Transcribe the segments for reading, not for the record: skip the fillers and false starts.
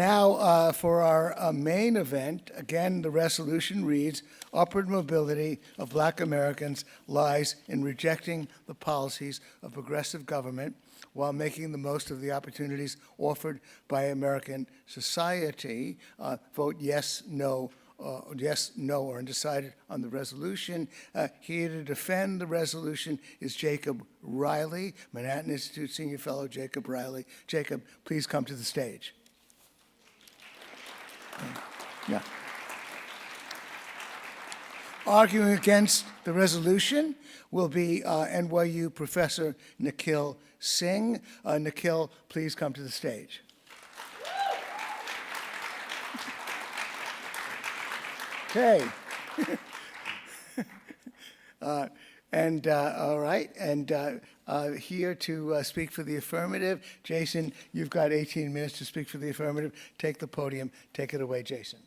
Now, for our main event, again, the resolution reads, upward mobility of Black Americans lies in rejecting the policies of progressive government while making the most of the opportunities offered by American society. Vote yes, no, or undecided on the resolution. Here to defend the resolution is Jacob Riley, Manhattan Institute Senior Fellow Jacob Riley. Jacob, please come to the stage. Yeah. Arguing against the resolution will be NYU Professor Nikhil Singh. Nikhil, please come to the stage. Okay. All right, and here to speak for the affirmative, Jason, you've got 18 minutes to speak for the affirmative. Take the podium. Take it away, Jason.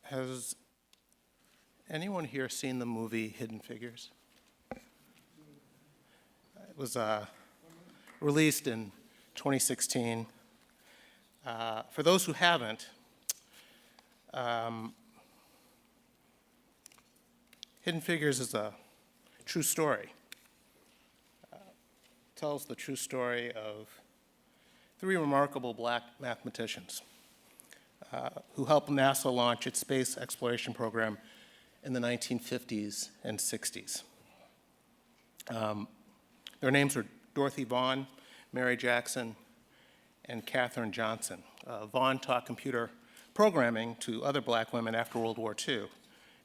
Has anyone here seen the movie Hidden Figures? It was released in 2016. For those who haven't, Hidden Figures is a true story. It tells the true story of three remarkable Black mathematicians who helped NASA launch its space exploration program in the 1950s and 60s. Their names are Dorothy Vaughan, Mary Jackson, and Katherine Johnson. Vaughan taught computer programming to other Black women after World War II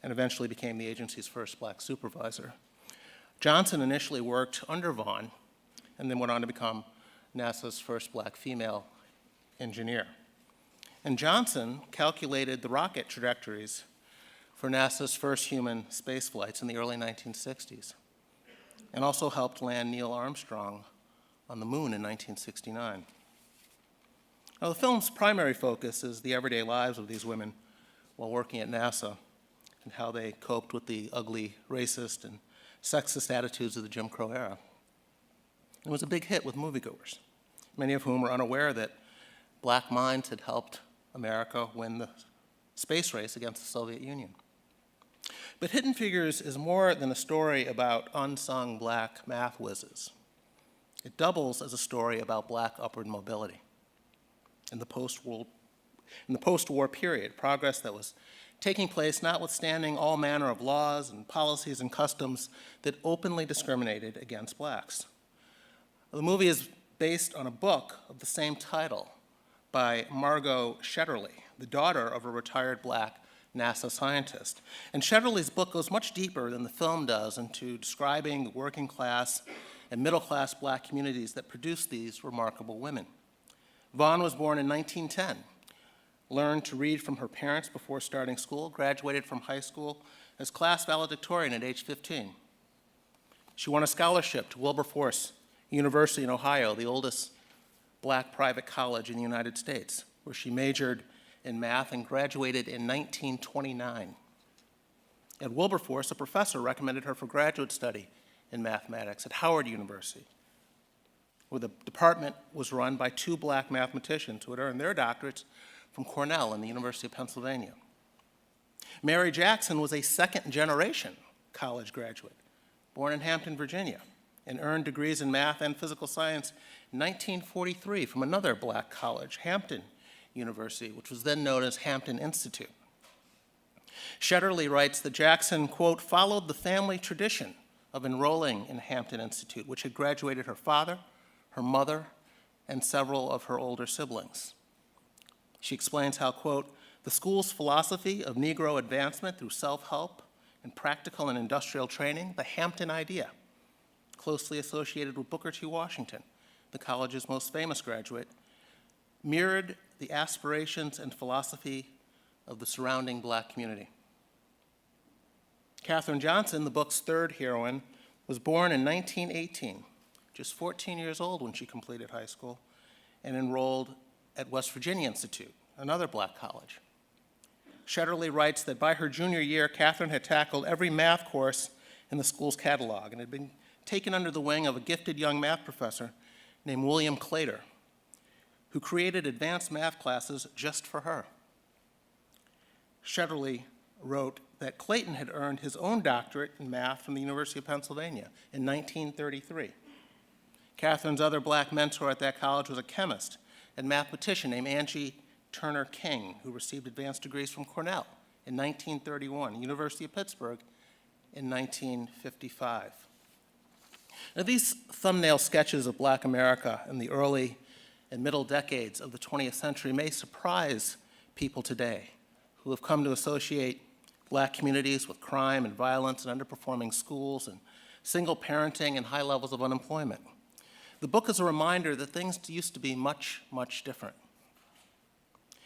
and eventually became the agency's first Black supervisor. Johnson initially worked under Vaughan and then went on to become NASA's first Black female engineer. And Johnson calculated the rocket trajectories for NASA's first human space flights in the early 1960s and also helped land Neil Armstrong on the moon in 1969. Now, the film's primary focus is the everyday lives of these women while working at NASA and how they coped with the ugly, racist, and sexist attitudes of the Jim Crow era. It was a big hit with moviegoers, many of whom were unaware that Black minds had helped America win the space race against the Soviet Union. But Hidden Figures is more than a story about unsung Black math whizzes. It doubles as a story about Black upward mobility. In the post-war period, progress that was taking place notwithstanding all manner of laws and policies and customs that openly discriminated against Blacks. The movie is based on a book of the same title by Margot Shetterly, the daughter of a retired Black NASA scientist. And Shetterly's book goes much deeper than the film does into describing the working class and middle class Black communities that produced these remarkable women. Vaughan was born in 1910, learned to read from her parents before starting school, graduated from high school as class valedictorian at age 15. She won a scholarship to Wilberforce University in Ohio, the oldest Black private college in the United States, where she majored in math and graduated in 1929. At Wilberforce, a professor recommended her for graduate study in mathematics at Howard University, where the department was run by two Black mathematicians who had earned their doctorates from Cornell and the University of Pennsylvania. Mary Jackson was a second-generation college graduate, born in Hampton, Virginia, and earned degrees in math and physical science in 1943 from another Black college, Hampton University, which was then known as Hampton Institute. Shetterly writes that Jackson, quote, followed the family tradition of enrolling in Hampton Institute, which had graduated her father, her mother, and several of her older siblings. She explains how, quote, the school's philosophy of Negro advancement through self-help and practical and industrial training, the Hampton idea, closely associated with Booker T. Washington, the college's most famous graduate, mirrored the aspirations and philosophy of the surrounding Black community. Katherine Johnson, the book's third heroine, was born in 1918, just 14 years old when she completed high school, and enrolled at West Virginia Institute, another Black college. Shetterly writes that by her junior year, Katherine had tackled every math course in the school's catalog and had been taken under the wing of a gifted young math professor named William Claytor, who created advanced math classes just for her. Shetterly wrote that Clayton had earned his own doctorate in math from the University of Pennsylvania in 1933. Catherine's other black mentor at that college was a chemist and mathematician named Angie Turner King, who received advanced degrees from Cornell in 1931, University of Pittsburgh in 1955. Now, these thumbnail sketches of Black America in the early and middle decades of the 20th century may surprise people today who have come to associate Black communities with crime and violence and underperforming schools and single parenting and high levels of unemployment. The book is a reminder that things used to be much, much different.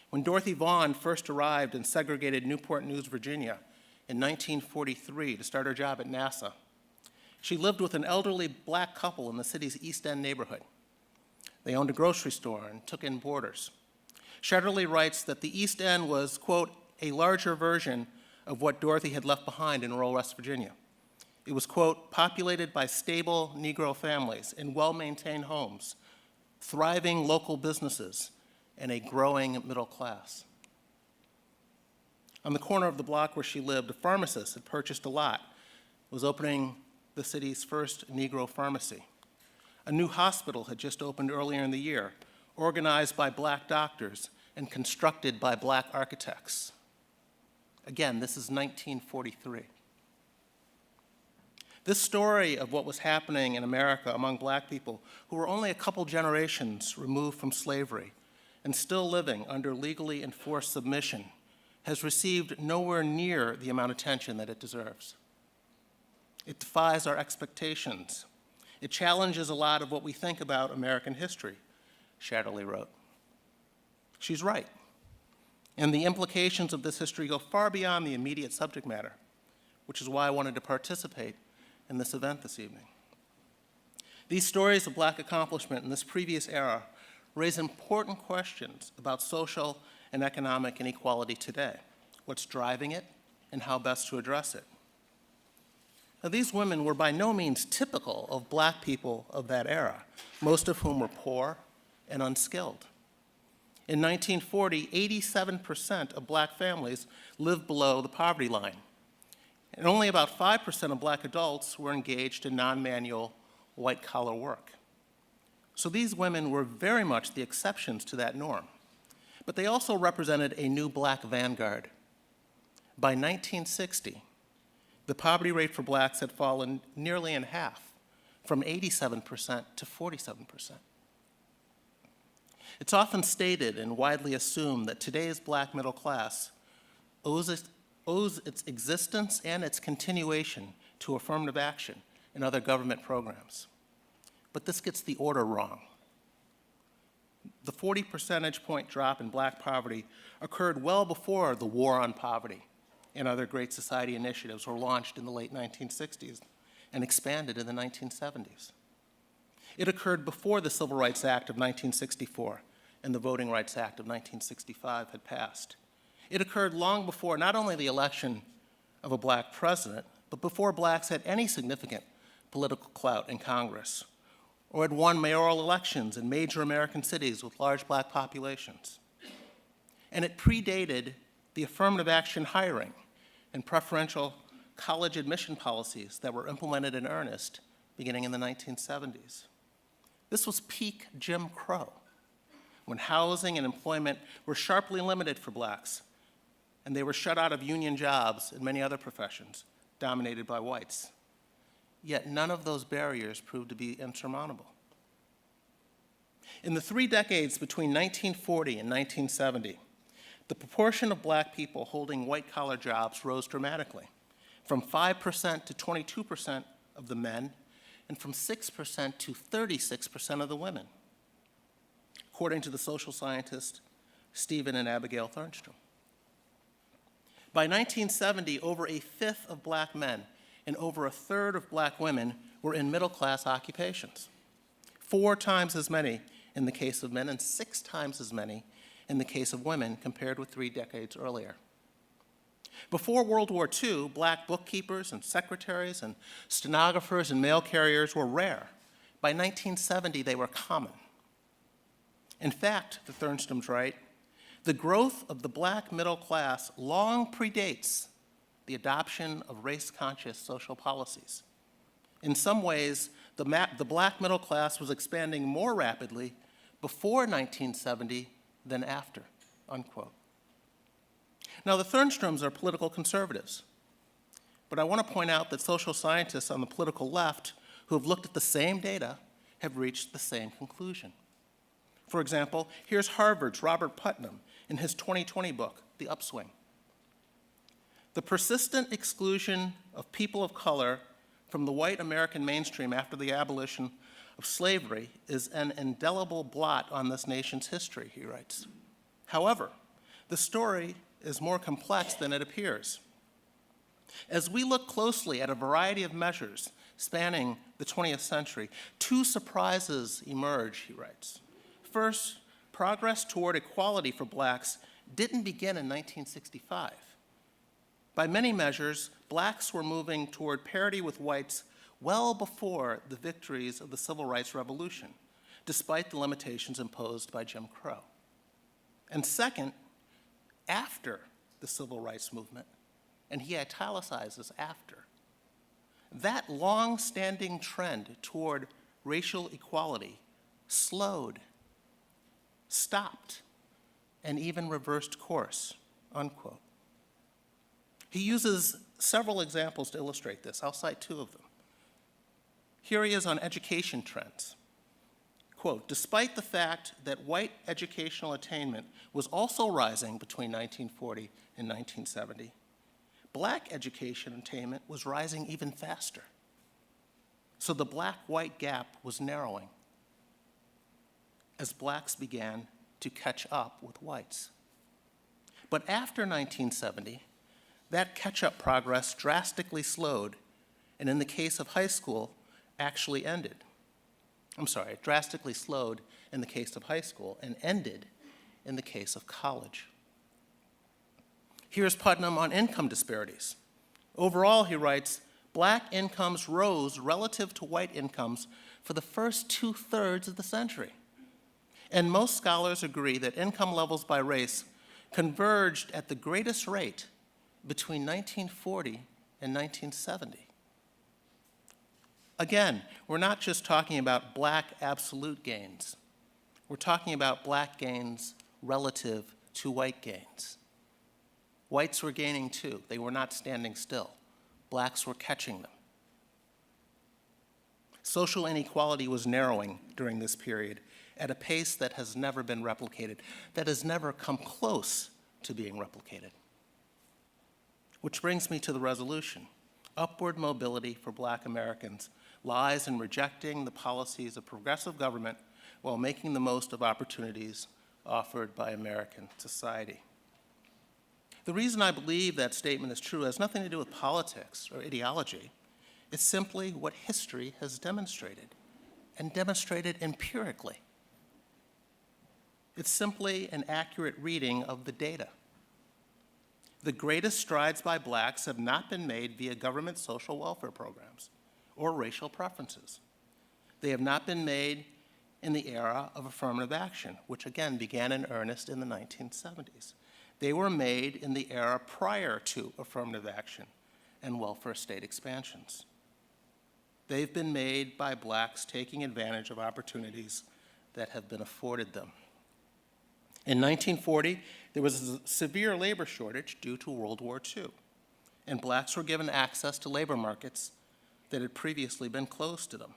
When Dorothy Vaughan first arrived in segregated Newport News, Virginia in 1943 to start her job at NASA, she lived with an elderly black couple in the city's East End neighborhood. They owned a grocery store and took in boarders. Shetterly writes that the East End was, quote, a larger version of what Dorothy had left behind in rural West Virginia. It was, quote, populated by stable Negro families in well-maintained homes, thriving local businesses, and a growing middle class. On the corner of the block where she lived, a pharmacist had purchased a lot, was opening the city's first Negro pharmacy. A new hospital had just opened earlier in the year, organized by black doctors and constructed by black architects. Again, this is 1943. This story of what was happening in America among black people who were only a couple generations removed from slavery and still living under legally enforced submission has received nowhere near the amount of attention that it deserves. It defies our expectations. It challenges a lot of what we think about American history, Shetterly wrote. She's right. And the implications of this history go far beyond the immediate subject matter, which is why I wanted to participate in this event this evening. These stories of black accomplishment in this previous era raise important questions about social and economic inequality today, what's driving it, and how best to address it. Now, these women were by no means typical of black people of that era, most of whom were poor and unskilled. In 1940, 87% of black families lived below the poverty line, and only about 5% of black adults were engaged in non-manual white-collar work. So these women were very much the exceptions to that norm, but they also represented a new black vanguard. By 1960, the poverty rate for blacks had fallen nearly in half, from 87% to 47%. It's often stated and widely assumed that today's black middle class owes its existence and its continuation to affirmative action and other government programs. But this gets the order wrong. The 40 percentage point drop in black poverty occurred well before the War on Poverty and other Great Society initiatives were launched in the late 1960s and expanded in the 1970s. It occurred before the Civil Rights Act of 1964 and the Voting Rights Act of 1965 had passed. It occurred long before not only the election of a black president, but before blacks had any significant political clout in Congress or had won mayoral elections in major American cities with large black populations. And it predated the affirmative action hiring and preferential college admission policies that were implemented in earnest beginning in the 1970s. This was peak Jim Crow, when housing and employment were sharply limited for blacks, and they were shut out of union jobs and many other professions dominated by whites. Yet none of those barriers proved to be insurmountable. In the 3 decades between 1940 and 1970, the proportion of black people holding white-collar jobs rose dramatically, from 5% to 22% of the men, and from 6% to 36% of the women, according to the social scientists Stephen and Abigail Thornstrom. By 1970, over a fifth of black men and over a third of black women were in middle-class occupations, 4 times as many in the case of men and 6 times as many in the case of women compared with 3 decades earlier. Before World War II, black bookkeepers and secretaries and stenographers and mail carriers were rare. By 1970, they were common. In fact, the Thurnstroms write, the growth of the black middle class long predates the adoption of race-conscious social policies. In some ways, the black middle class was expanding more rapidly before 1970 than after, unquote. Now, the Thurnstroms are political conservatives, but I want to point out that social scientists on the political left who have looked at the same data have reached the same conclusion. For example, here's Harvard's Robert Putnam in his 2020 book, The Upswing. The persistent exclusion of people of color from the white American mainstream after the abolition of slavery is an indelible blot on this nation's history, he writes. However, the story is more complex than it appears. As we look closely at a variety of measures spanning the 20th century, two surprises emerge, he writes. First, progress toward equality for blacks didn't begin in 1965. By many measures, blacks were moving toward parity with whites well before the victories of the Civil Rights Revolution, despite the limitations imposed by Jim Crow. And second, after the Civil Rights Movement, and he italicizes after, that long-standing trend toward racial equality slowed, stopped, and even reversed course, unquote. He uses several examples to illustrate this. I'll cite two of them. Here he is on education trends. Quote, despite the fact that white educational attainment was also rising between 1940 and 1970, black education attainment was rising even faster. So the black-white gap was narrowing as blacks began to catch up with whites. But after 1970, that catch-up progress drastically slowed, and in the case of high school, actually ended. It drastically slowed in the case of high school and ended in the case of college. Here's Putnam on income disparities. Overall, he writes, black incomes rose relative to white incomes for the first two-thirds of the century. And most scholars agree that income levels by race converged at the greatest rate between 1940 and 1970. Again, we're not just talking about black absolute gains. We're talking about black gains relative to white gains. Whites were gaining too. They were not standing still. Blacks were catching them. Social inequality was narrowing during this period at a pace that has never been replicated, that has never come close to being replicated. Which brings me to the resolution. Upward mobility for black Americans lies in rejecting the policies of progressive government while making the most of opportunities offered by American society. The reason I believe that statement is true has nothing to do with politics or ideology. It's simply what history has demonstrated, and demonstrated empirically. It's simply an accurate reading of the data. The greatest strides by blacks have not been made via government social welfare programs or racial preferences. They have not been made in the era of affirmative action, which again began in earnest in the 1970s. They were made in the era prior to affirmative action and welfare state expansions. They've been made by blacks taking advantage of opportunities that have been afforded them. In 1940, there was a severe labor shortage due to World War II, and blacks were given access to labor markets that had previously been closed to them.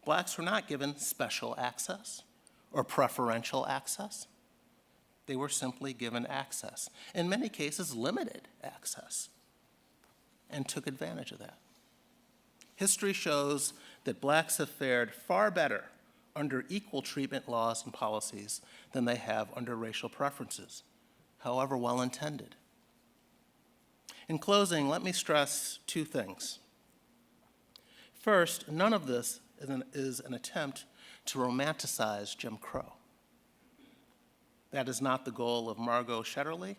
Blacks were not given special access or preferential access. They were simply given access, in many cases limited access, and took advantage of that. History shows that blacks have fared far better under equal treatment laws and policies than they have under racial preferences, however well-intended. In closing, let me stress two things. First, none of this is an attempt to romanticize Jim Crow. That is not the goal of Margot Shetterly,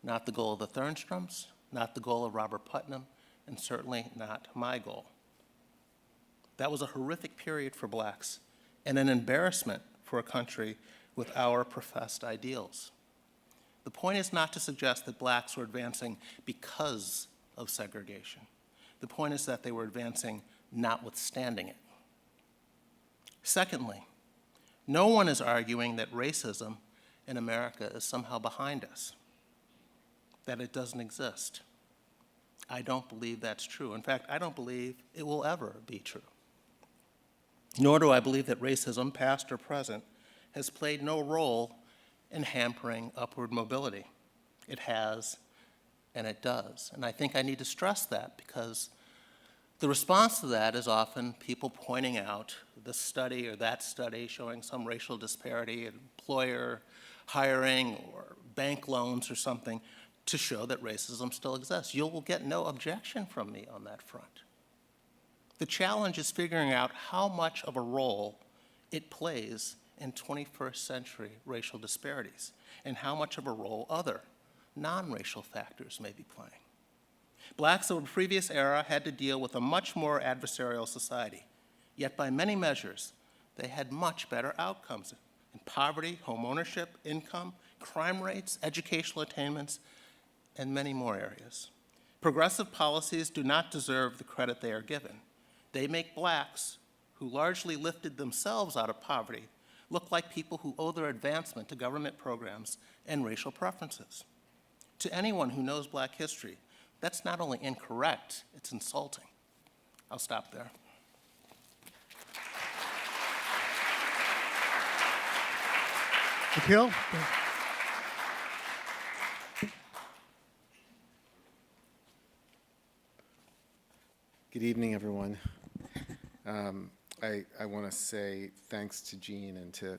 not the goal of the Thurnstroms, not the goal of Robert Putnam, and certainly not my goal. That was a horrific period for blacks and an embarrassment for a country with our professed ideals. The point is not to suggest that blacks were advancing because of segregation. The point is that they were advancing notwithstanding it. Secondly, no one is arguing that racism in America is somehow behind us, that it doesn't exist. I don't believe that's true. In fact, I don't believe it will ever be true. Nor do I believe that racism, past or present, has played no role in hampering upward mobility. It has, and it does. And I think I need to stress that because the response to that is often people pointing out this study or that study showing some racial disparity in employer hiring or bank loans or something to show that racism still exists. You will get no objection from me on that front. The challenge is figuring out how much of a role it plays in 21st century racial disparities and how much of a role other non-racial factors may be playing. Blacks of a previous era had to deal with a much more adversarial society, yet by many measures, they had much better outcomes in poverty, home ownership, income, crime rates, educational attainments, and many more areas. Progressive policies do not deserve the credit they are given. They make blacks, who largely lifted themselves out of poverty, look like people who owe their advancement to government programs and racial preferences. To anyone who knows black history, that's not only incorrect, it's insulting. I'll stop there. Nikhil? Good evening, everyone. I want to say thanks to Jean and to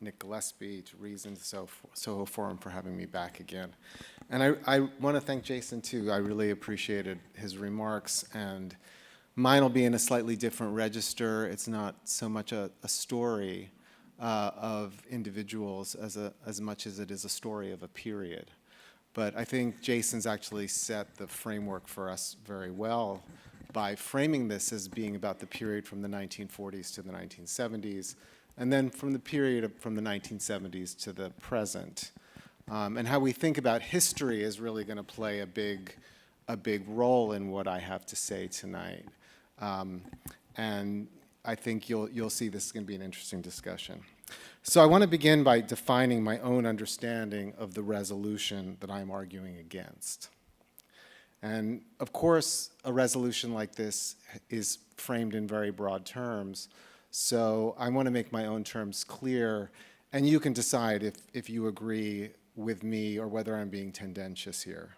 Nick Gillespie, to Reason, to Soho Forum for having me back again. And I want to thank Jason, too. I really appreciated his remarks, and mine will be in a slightly different register. It's not so much a story of individuals as much as it is a story of a period. But I think Jason's actually set the framework for us very well by framing this as being about the period from the 1940s to the 1970s, and then from the period from the 1970s to the present. And how we think about history is really going to play a big role in what I have to say tonight. And I think you'll see this is going to be an interesting discussion. So I want to begin by defining my own understanding of the resolution that I'm arguing against. And of course, a resolution like this is framed in very broad terms, so I want to make my own terms clear, and you can decide if you agree with me or whether I'm being tendentious here.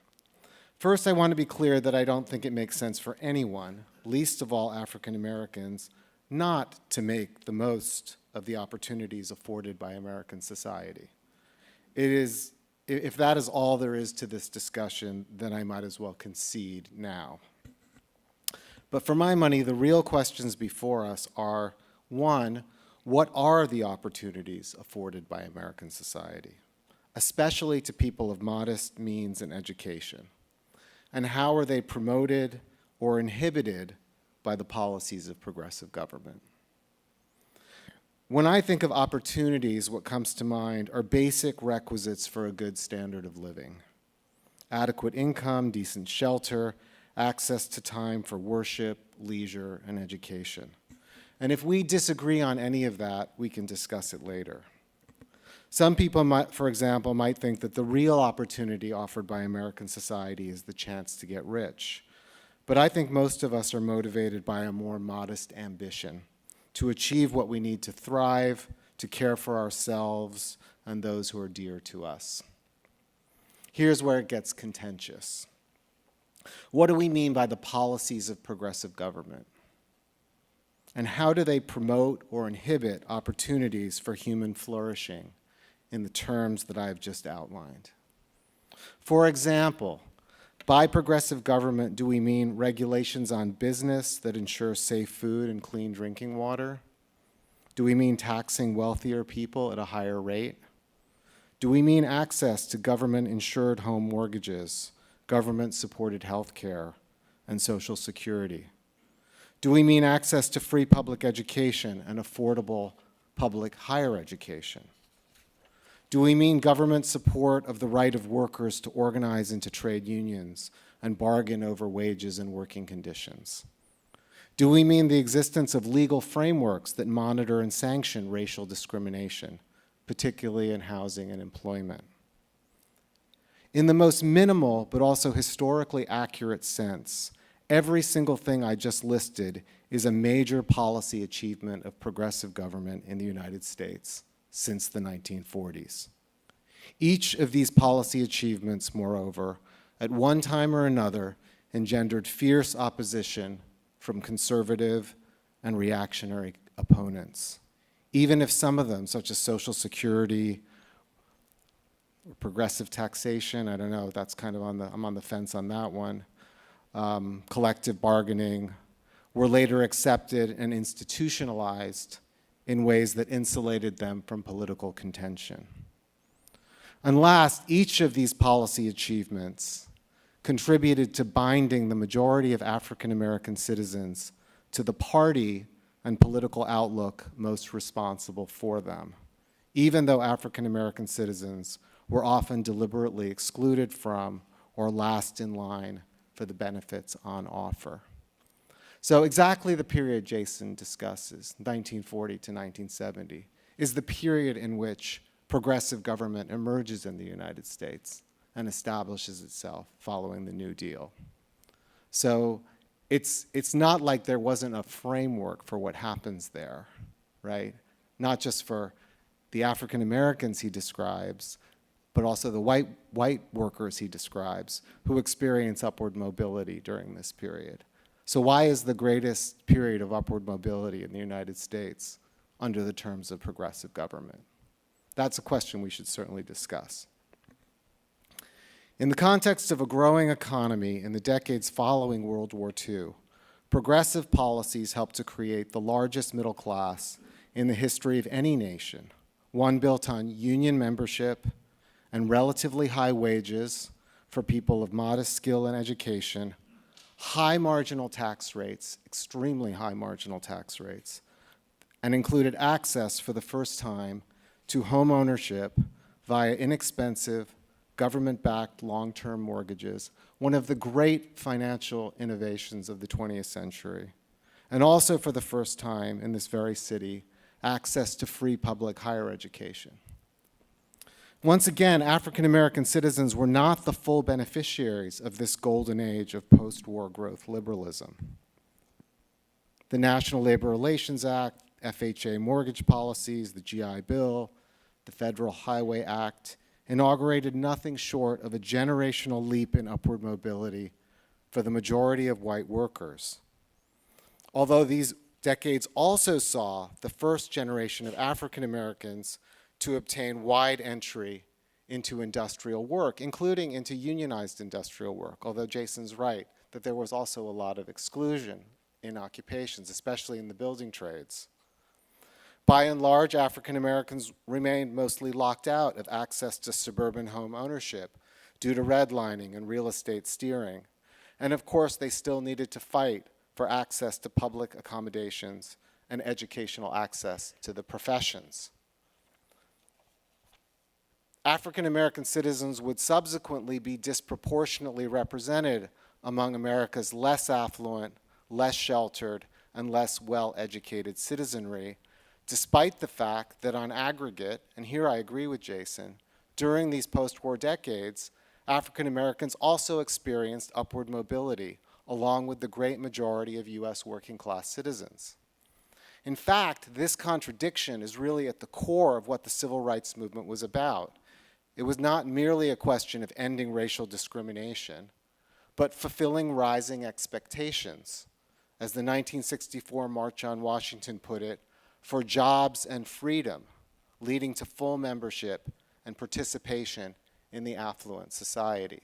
First, I want to be clear that I don't think it makes sense for anyone, least of all African Americans, not to make the most of the opportunities afforded by American society. If that is all there is to this discussion, then I might as well concede now. But for my money, the real questions before us are, one, what are the opportunities afforded by American society, especially to people of modest means and education? And how are they promoted or inhibited by the policies of progressive government? When I think of opportunities, what comes to mind are basic requisites for a good standard of living: adequate income, decent shelter, access to time for worship, leisure, and education. And if we disagree on any of that, we can discuss it later. Some people, for example, might think that the real opportunity offered by American society is the chance to get rich. But I think most of us are motivated by a more modest ambition to achieve what we need to thrive, to care for ourselves and those who are dear to us. Here's where it gets contentious. What do we mean by the policies of progressive government? And how do they promote or inhibit opportunities for human flourishing in the terms that I've just outlined? For example, by progressive government, do we mean regulations on business that ensure safe food and clean drinking water? Do we mean taxing wealthier people at a higher rate? Do we mean access to government-insured home mortgages, government-supported health care, and Social Security? Do we mean access to free public education and affordable public higher education? Do we mean government support of the right of workers to organize into trade unions and bargain over wages and working conditions? Do we mean the existence of legal frameworks that monitor and sanction racial discrimination, particularly in housing and employment? In the most minimal but also historically accurate sense, every single thing I just listed is a major policy achievement of progressive government in the United States since the 1940s. Each of these policy achievements, moreover, at one time or another, engendered fierce opposition from conservative and reactionary opponents, even if some of them, such as Social Security or progressive taxation, I don't know, that's kind of I'm on the fence on that one, collective bargaining, were later accepted and institutionalized in ways that insulated them from political contention. And last, each of these policy achievements contributed to binding the majority of African American citizens to the party and political outlook most responsible for them, even though African American citizens were often deliberately excluded from or last in line for the benefits on offer. So exactly the period Jason discusses, 1940 to 1970, is the period in which progressive government emerges in the United States and establishes itself following the New Deal. So it's not like there wasn't a framework for what happens there, right? Not just for the African Americans he describes, but also the white workers he describes who experience upward mobility during this period. So why is the greatest period of upward mobility in the United States under the terms of progressive government? That's a question we should certainly discuss. In the context of a growing economy in the decades following World War II, progressive policies helped to create the largest middle class in the history of any nation, one built on union membership and relatively high wages for people of modest skill and education, high marginal tax rates, extremely high marginal tax rates, and included access for the first time to home ownership via inexpensive, government-backed long-term mortgages, one of the great financial innovations of the 20th century. And also for the first time in this very city, access to free public higher education. Once again, African American citizens were not the full beneficiaries of this golden age of post-war growth liberalism. The National Labor Relations Act, FHA mortgage policies, the GI Bill, the Federal Highway Act inaugurated nothing short of a generational leap in upward mobility for the majority of white workers. Although these decades also saw the first generation of African Americans to obtain wide entry into industrial work, including into unionized industrial work, although Jason's right that there was also a lot of exclusion in occupations, especially in the building trades. By and large, African Americans remained mostly locked out of access to suburban home ownership due to redlining and real estate steering. And of course, they still needed to fight for access to public accommodations and educational access to the professions. African American citizens would subsequently be disproportionately represented among America's less affluent, less sheltered, and less well-educated citizenry, despite the fact that on aggregate, and here I agree with Jason, during these post-war decades, African Americans also experienced upward mobility, along with the great majority of US working class citizens. In fact, this contradiction is really at the core of what the civil rights movement was about. It was not merely a question of ending racial discrimination, but fulfilling rising expectations, as the 1964 March on Washington put it, for jobs and freedom, leading to full membership and participation in the affluent society.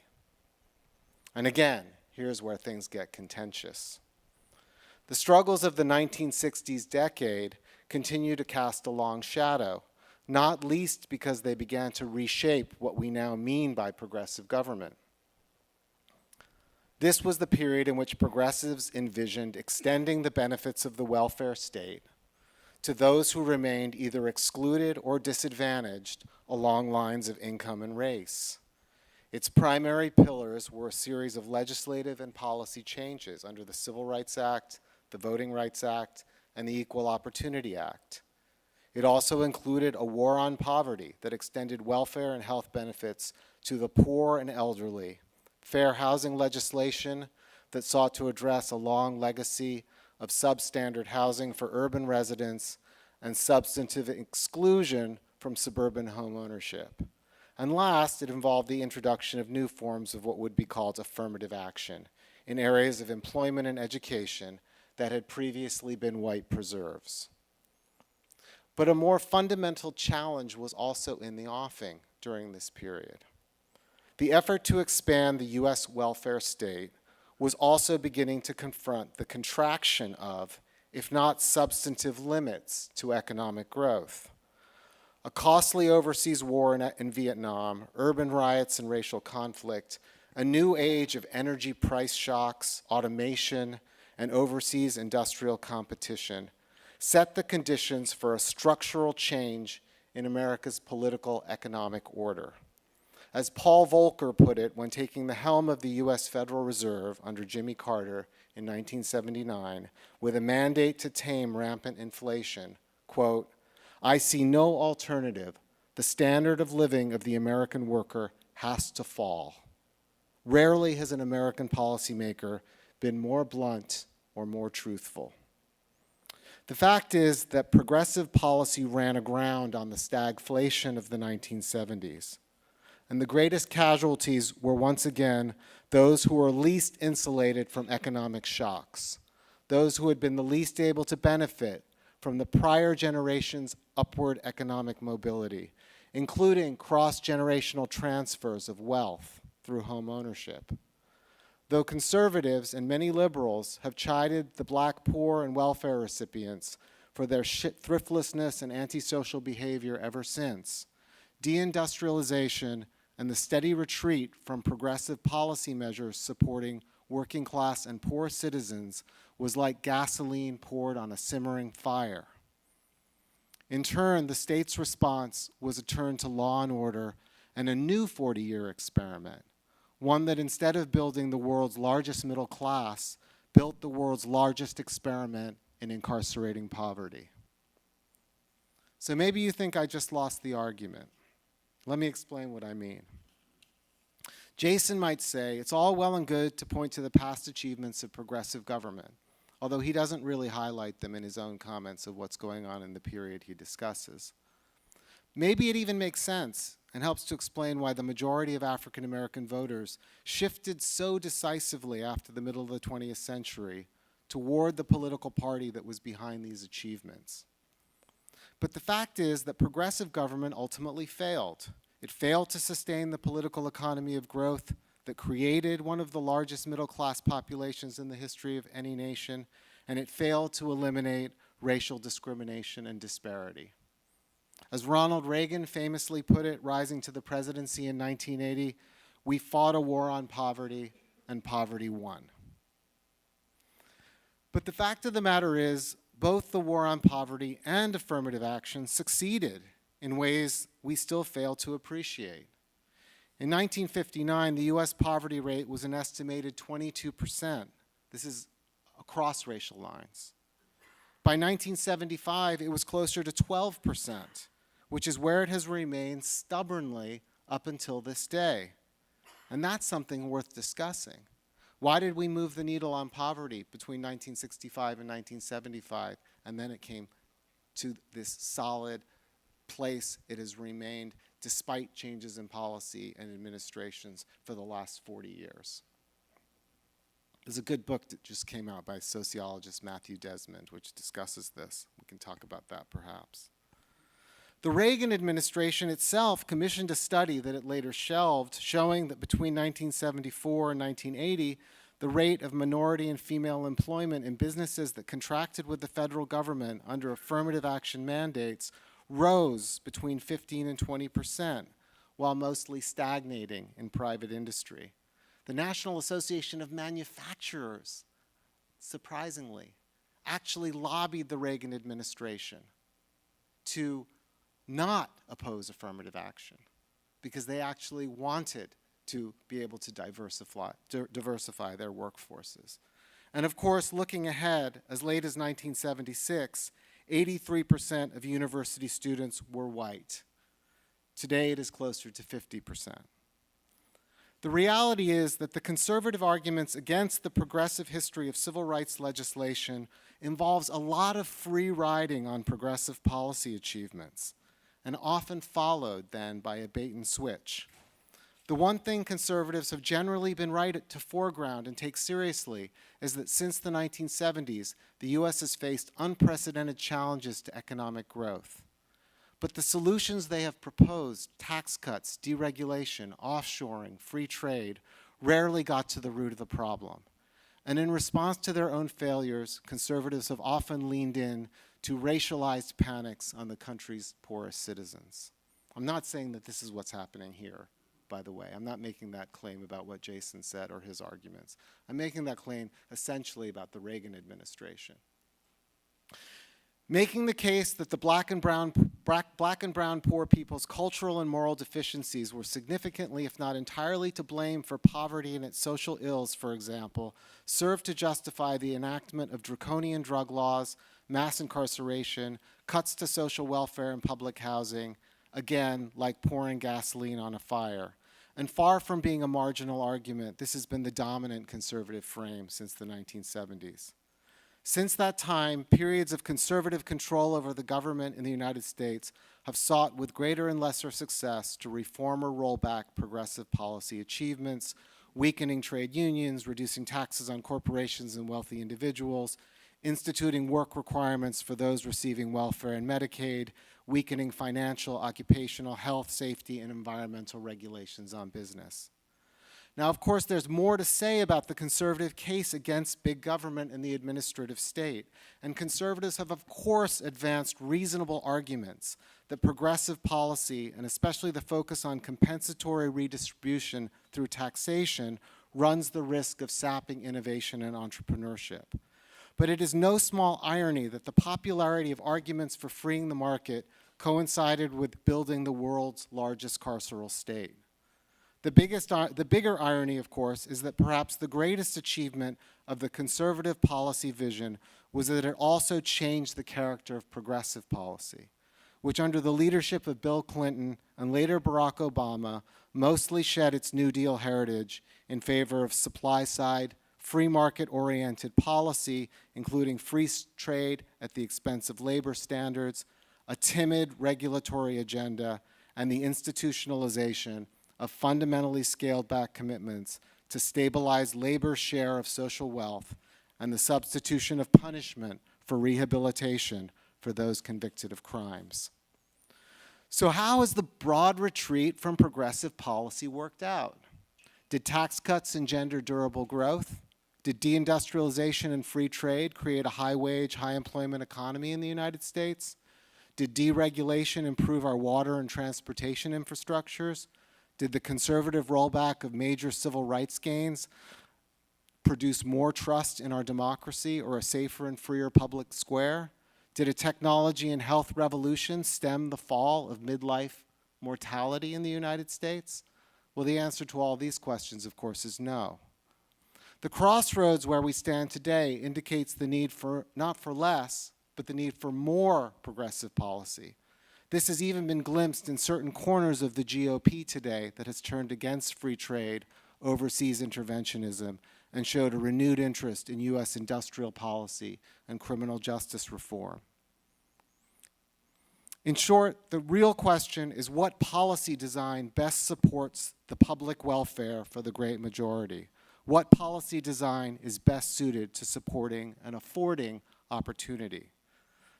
And again, here's where things get contentious. The struggles of the 1960s decade continue to cast a long shadow, not least because they began to reshape what we now mean by progressive government. This was the period in which progressives envisioned extending the benefits of the welfare state to those who remained either excluded or disadvantaged along lines of income and race. Its primary pillars were a series of legislative and policy changes under the Civil Rights Act, the Voting Rights Act, and the Equal Opportunity Act. It also included a war on poverty that extended welfare and health benefits to the poor and elderly, fair housing legislation that sought to address a long legacy of substandard housing for urban residents, and substantive exclusion from suburban home ownership. And last, it involved the introduction of new forms of what would be called affirmative action in areas of employment and education that had previously been white preserves. But a more fundamental challenge was also in the offing during this period. The effort to expand the U.S. welfare state was also beginning to confront the contraction of, if not substantive limits to economic growth. A costly overseas war in Vietnam, urban riots and racial conflict, a new age of energy price shocks, automation, and overseas industrial competition set the conditions for a structural change in America's political economic order. As Paul Volcker put it when taking the helm of the U.S. Federal Reserve under Jimmy Carter in 1979, with a mandate to tame rampant inflation, quote, "I see no alternative. The standard of living of the American worker has to fall." Rarely has an American policymaker been more blunt or more truthful. The fact is that progressive policy ran aground on the stagflation of the 1970s. And the greatest casualties were once again those who were least insulated from economic shocks, those who had been the least able to benefit from the prior generation's upward economic mobility, including cross-generational transfers of wealth through home ownership. Though conservatives and many liberals have chided the black poor and welfare recipients for their thriftlessness and antisocial behavior ever since, de-industrialization and the steady retreat from progressive policy measures supporting working class and poor citizens was like gasoline poured on a simmering fire. In turn, the state's response was a turn to law and order and a new 40-year experiment, one that instead of building the world's largest middle class, built the world's largest experiment in incarcerating poverty. So maybe you think I just lost the argument. Let me explain what I mean. Jason might say it's all well and good to point to the past achievements of progressive government, although he doesn't really highlight them in his own comments of what's going on in the period he discusses. Maybe it even makes sense and helps to explain why the majority of African American voters shifted so decisively after the middle of the 20th century toward the political party that was behind these achievements. But the fact is that progressive government ultimately failed. It failed to sustain the political economy of growth that created one of the largest middle-class populations in the history of any nation, and it failed to eliminate racial discrimination and disparity. As Ronald Reagan famously put it, rising to the presidency in 1980, we fought a war on poverty, and poverty won. But the fact of the matter is, both the war on poverty and affirmative action succeeded in ways we still fail to appreciate. In 1959, the US poverty rate was an estimated 22%. This is across racial lines. By 1975, it was closer to 12%, which is where it has remained stubbornly up until this day. And that's something worth discussing. Why did we move the needle on poverty between 1965 and 1975, and then it came to this solid place it has remained despite changes in policy and administrations for the last 40 years? There's a good book that just came out by sociologist Matthew Desmond, which discusses this. We can talk about that perhaps. The Reagan administration itself commissioned a study that it later shelved, showing that between 1974 and 1980, the rate of minority and female employment in businesses that contracted with the federal government under affirmative action mandates rose between 15 and 20%, while mostly stagnating in private industry. The National Association of Manufacturers, surprisingly, actually lobbied the Reagan administration to not oppose affirmative action because they actually wanted to be able to diversify their workforces. And of course, looking ahead, as late as 1976, 83% of university students were white. Today, it is closer to 50%. The reality is that the conservative arguments against the progressive history of civil rights legislation involves a lot of free riding on progressive policy achievements, and often followed then by a bait and switch. The one thing conservatives have generally been right to foreground and take seriously is that since the 1970s, the U.S. has faced unprecedented challenges to economic growth. But the solutions they have proposed, tax cuts, deregulation, offshoring, free trade, rarely got to the root of the problem. And in response to their own failures, conservatives have often leaned in to racialized panics on the country's poorest citizens. I'm not saying that this is what's happening here, by the way. I'm not making that claim about what Jason said or his arguments. I'm making that claim essentially about the Reagan administration. Making the case that the black and brown poor people's cultural and moral deficiencies were significantly, if not entirely, to blame for poverty and its social ills, for example, served to justify the enactment of draconian drug laws, mass incarceration, cuts to social welfare and public housing, again, like pouring gasoline on a fire. And far from being a marginal argument, this has been the dominant conservative frame since the 1970s. Since that time, periods of conservative control over the government in the United States have sought with greater and lesser success to reform or roll back progressive policy achievements, weakening trade unions, reducing taxes on corporations and wealthy individuals, instituting work requirements for those receiving welfare and Medicaid, weakening financial, occupational, health, safety, and environmental regulations on business. Now, of course, there's more to say about the conservative case against big government and the administrative state. And conservatives have, of course, advanced reasonable arguments that progressive policy, and especially the focus on compensatory redistribution through taxation, runs the risk of sapping innovation and entrepreneurship. But it is no small irony that the popularity of arguments for freeing the market coincided with building the world's largest carceral state. The bigger irony, of course, is that perhaps the greatest achievement of the conservative policy vision was that it also changed the character of progressive policy, which under the leadership of Bill Clinton and later Barack Obama mostly shed its New Deal heritage in favor of supply-side, free market-oriented policy, including free trade at the expense of labor standards, a timid regulatory agenda, and the institutionalization of fundamentally scaled-back commitments to stabilize labor's share of social wealth and the substitution of punishment for rehabilitation for those convicted of crimes. So how has the broad retreat from progressive policy worked out? Did tax cuts engender durable growth? Did de-industrialization and free trade create a high-wage, high-employment economy in the United States? Did deregulation improve our water and transportation infrastructures? Did the conservative rollback of major civil rights gains produce more trust in our democracy or a safer and freer public square? Did a technology and health revolution stem the fall of midlife mortality in the United States? Well, the answer to all these questions, of course, is no. The crossroads where we stand today indicates the need for, not for less, but the need for more progressive policy. This has even been glimpsed in certain corners of the GOP today that has turned against free trade, overseas interventionism, and showed a renewed interest in U.S. industrial policy and criminal justice reform. In short, the real question is what policy design best supports the public welfare for the great majority? What policy design is best suited to supporting and affording opportunity?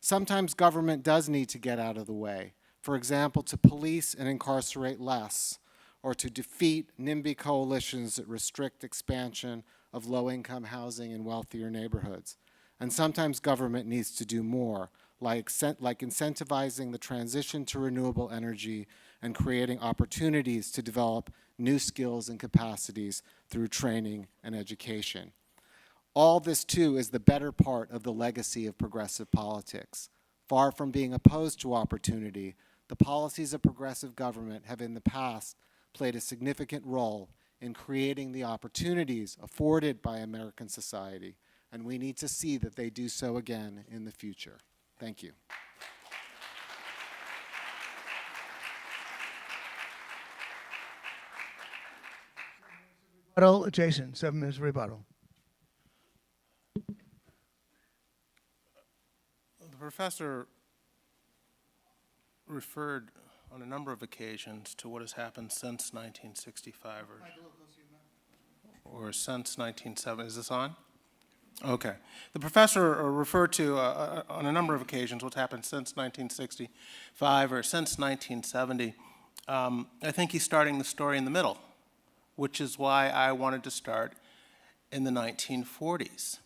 Sometimes government does need to get out of the way, for example, to police and incarcerate less, or to defeat NIMBY coalitions that restrict expansion of low-income housing in wealthier neighborhoods. And sometimes government needs to do more, like incentivizing the transition to renewable energy and creating opportunities to develop new skills and capacities through training and education. All this, too, is the better part of the legacy of progressive politics. Far from being opposed to opportunity, the policies of progressive government have in the past played a significant role in creating the opportunities afforded by American society, and we need to see that they do so again in the future. Thank you. Rebuttal, Jason, 7 minutes rebuttal. The professor referred on a number of occasions to what has happened since 1965 or since 1970. Is this on? Okay. The professor referred to on a number of occasions what's happened since 1965 or since 1970. I think he's starting the story in the middle, which is why I wanted to start in the 1940s.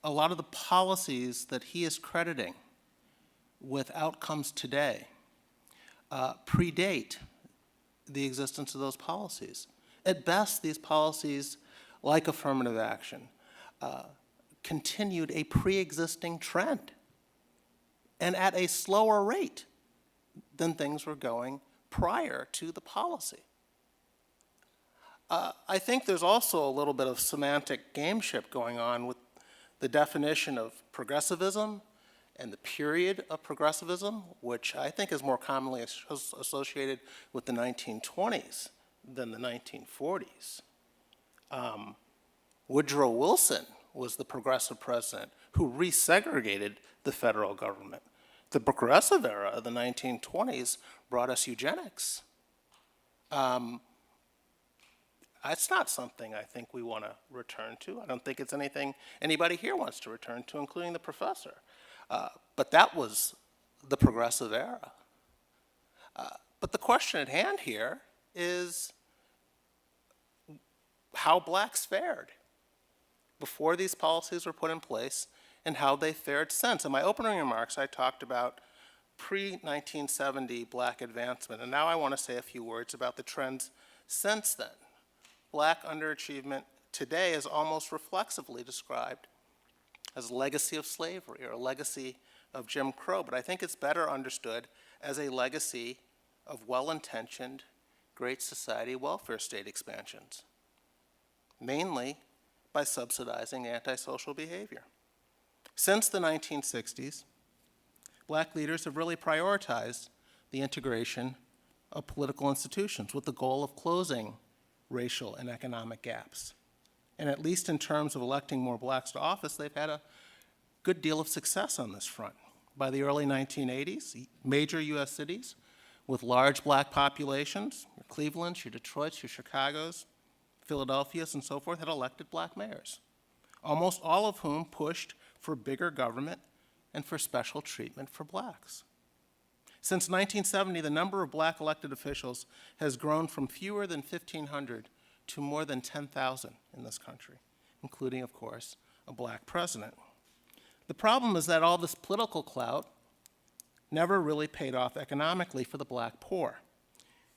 A lot of the policies that he is crediting with outcomes today predate the existence of those policies. At best, these policies, like affirmative action, continued a pre-existing trend and at a slower rate than things were going prior to the policy. I think there's also a little bit of semantic gameship going on with the definition of progressivism and the period of progressivism, which I think is more commonly associated with the 1920s than the 1940s. Woodrow Wilson was the progressive president who resegregated the federal government. The progressive era of the 1920s brought us eugenics. That's not something I think we want to return to. I don't think it's anything anybody here wants to return to, including the professor. But that was the progressive era. But the question at hand here is how blacks fared before these policies were put in place and how they fared since. In my opening remarks, I talked about pre-1970 black advancement, and now I want to say a few words about the trends since then. Black underachievement today is almost reflexively described as a legacy of slavery or a legacy of Jim Crow, but I think it's better understood as a legacy of well-intentioned Great Society welfare state expansions, mainly by subsidizing antisocial behavior. Since the 1960s, black leaders have really prioritized the integration of political institutions with the goal of closing racial and economic gaps. And at least in terms of electing more blacks to office, they've had a good deal of success on this front. By the early 1980s, major US cities with large black populations, your Clevelands, your Detroits, your Chicagos, Philadelphias, and so forth, had elected black mayors, almost all of whom pushed for bigger government and for special treatment for blacks. Since 1970, the number of black elected officials has grown from fewer than 1,500 to more than 10,000 in this country, including, of course, a black president. The problem is that all this political clout never really paid off economically for the black poor,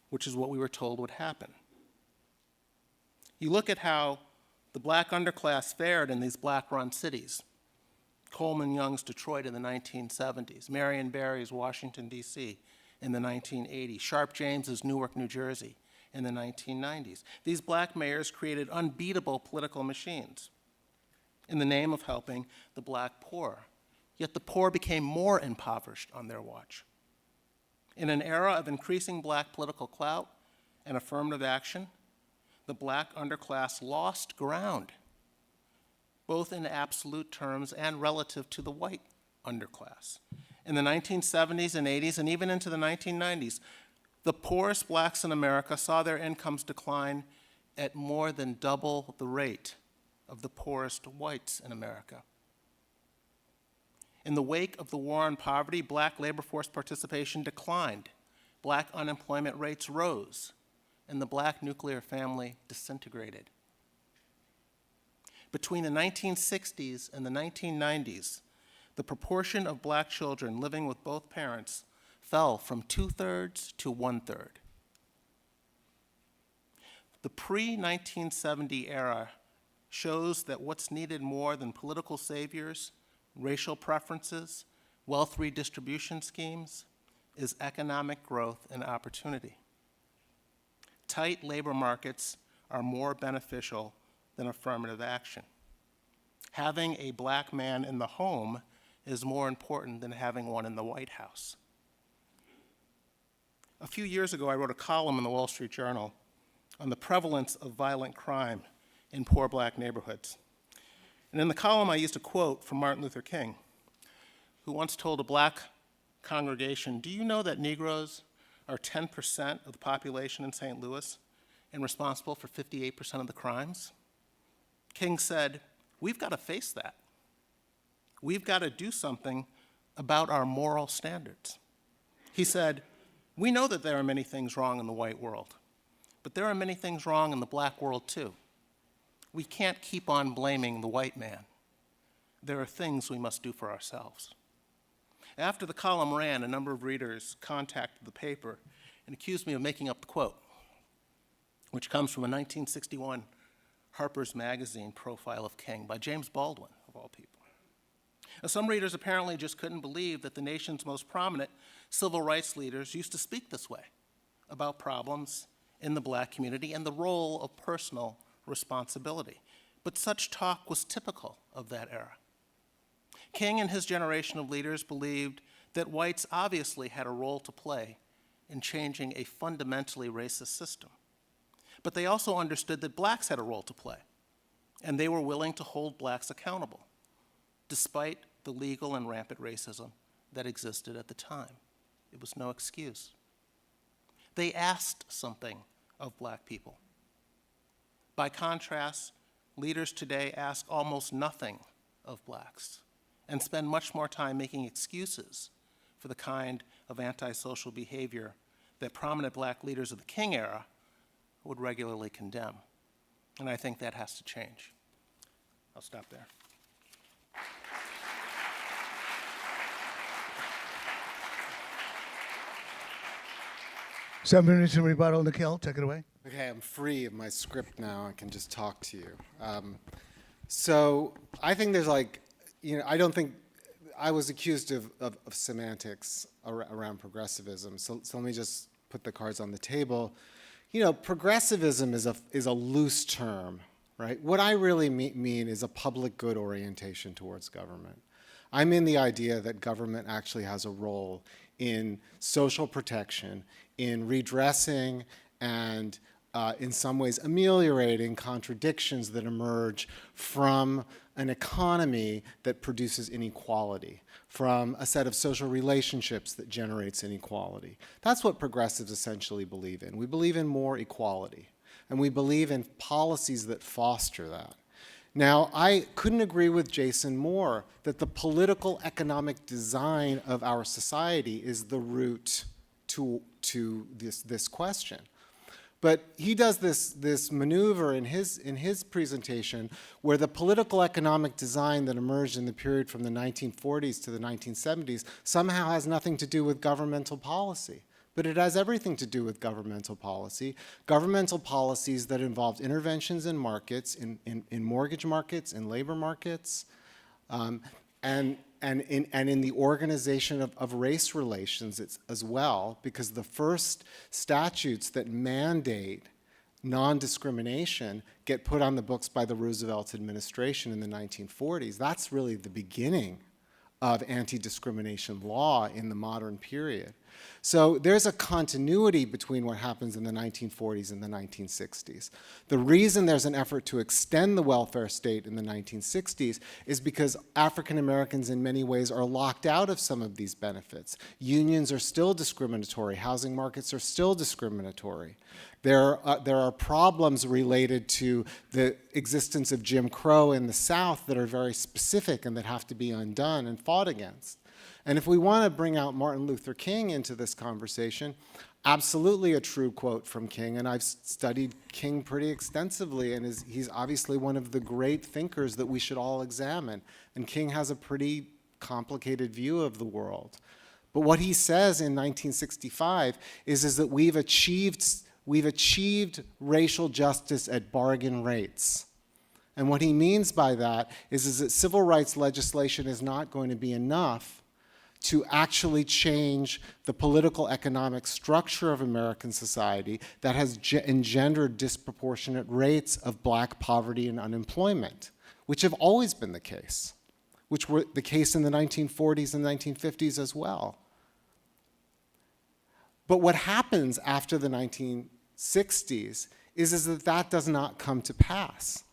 which is what we were told would happen. You look at how the black underclass fared in these black-run cities. Coleman Young's Detroit in the 1970s, Marion Barry's Washington, D.C. in the 1980s, Sharp James's Newark, New Jersey in the 1990s. These black mayors created unbeatable political machines in the name of helping the black poor. Yet the poor became more impoverished on their watch. In an era of increasing black political clout and affirmative action, the black underclass lost ground, both in absolute terms and relative to the white underclass. In the 1970s and 80s, and even into the 1990s, the poorest blacks in America saw their incomes decline at more than double the rate of the poorest whites in America. In the wake of the war on poverty, black labor force participation declined, black unemployment rates rose, and the black nuclear family disintegrated. Between the 1960s and the 1990s, the proportion of black children living with both parents fell from 2/3 to 1/3. The pre-1970 era shows that what's needed more than political saviors, racial preferences, wealth redistribution schemes, is economic growth and opportunity. Tight labor markets are more beneficial than affirmative action. Having a black man in the home is more important than having one in the White House. A few years ago, I wrote a column in the Wall Street Journal on the prevalence of violent crime in poor black neighborhoods. And in the column, I used a quote from Martin Luther King, who once told a black congregation, "Do you know that Negroes are 10% of the population in St. Louis and responsible for 58% of the crimes?" King said, "We've got to face that. We've got to do something about our moral standards." He said, "We know that there are many things wrong in the white world, but there are many things wrong in the black world too. We can't keep on blaming the white man. There are things we must do for ourselves." After the column ran, a number of readers contacted the paper and accused me of making up the quote, which comes from a 1961 Harper's Magazine profile of King by James Baldwin, of all people. Some readers apparently just couldn't believe that the nation's most prominent civil rights leaders used to speak this way about problems in the black community and the role of personal responsibility. But such talk was typical of that era. King and his generation of leaders believed that whites obviously had a role to play in changing a fundamentally racist system. But they also understood that blacks had a role to play, and they were willing to hold blacks accountable, despite the legal and rampant racism that existed at the time. It was no excuse. They asked something of black people. By contrast, leaders today ask almost nothing of blacks and spend much more time making excuses for the kind of antisocial behavior that prominent black leaders of the King era would regularly condemn. And I think that has to change. I'll stop there. 7 minutes in rebuttal. Nikhil, take it away. Okay, I'm free of my script now. I can just talk to you. So I think there's I don't think I was accused of semantics around progressivism. So let me just put the cards on the table. Progressivism is a loose term, right? What I really mean is a public good orientation towards government. I mean the idea that government actually has a role in social protection, in redressing and in some ways ameliorating contradictions that emerge from an economy that produces inequality, from a set of social relationships that generates inequality. That's what progressives essentially believe in. We believe in more equality, and we believe in policies that foster that. Now, I couldn't agree with Jason more that the political economic design of our society is the root to this question. But he does this maneuver in his presentation where the political economic design that emerged in the period from the 1940s to the 1970s somehow has nothing to do with governmental policy. But it has everything to do with governmental policies that involved interventions in markets, in mortgage markets, in labor markets, and in the organization of race relations as well, because the first statutes that mandate non-discrimination get put on the books by the Roosevelt administration in the 1940s. That's really the beginning of anti-discrimination law in the modern period. So there's a continuity between what happens in the 1940s and the 1960s. The reason there's an effort to extend the welfare state in the 1960s is because African Americans in many ways are locked out of some of these benefits. Unions are still discriminatory. Housing markets are still discriminatory. There are problems related to the existence of Jim Crow in the South that are very specific and that have to be undone and fought against. And if we want to bring out Martin Luther King into this conversation, absolutely a true quote from King, and I've studied King pretty extensively, and he's obviously one of the great thinkers that we should all examine. And King has a pretty complicated view of the world. But what he says in 1965 is that we've achieved racial justice at bargain rates. And what he means by that is that civil rights legislation is not going to be enough to actually change the political economic structure of American society that has engendered disproportionate rates of black poverty and unemployment, which have always been the case, which were the case in the 1940s and 1950s as well. But what happens after the 1960s is that that does not come to pass.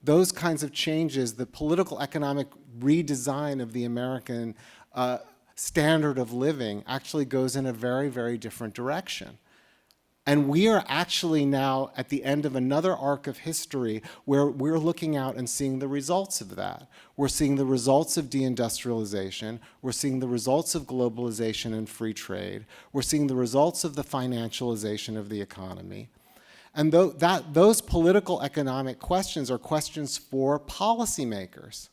Those kinds of changes, the political economic redesign of the American standard of living actually goes in a very, very different direction. And we are actually now at the end of another arc of history where we're looking out and seeing the results of that. We're seeing the results of de-industrialization. We're seeing the results of globalization and free trade. We're seeing the results of the financialization of the economy. And those political economic questions are questions for policymakers.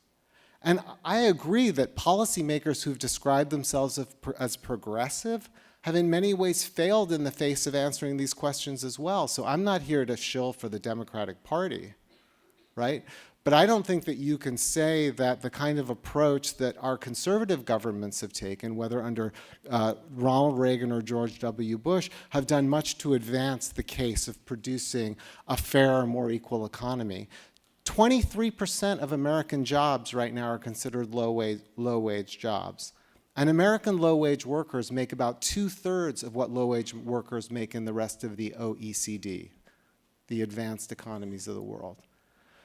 And I agree that policymakers who've described themselves as progressive have in many ways failed in the face of answering these questions as well. So I'm not here to shill for the Democratic Party, right? But I don't think that you can say that the kind of approach that our conservative governments have taken, whether under Ronald Reagan or George W. Bush, have done much to advance the case of producing a fairer, more equal economy. 23% of American jobs right now are considered low-wage jobs. And American low-wage workers make about 2/3 of what low-wage workers make in the rest of the OECD, the advanced economies of the world.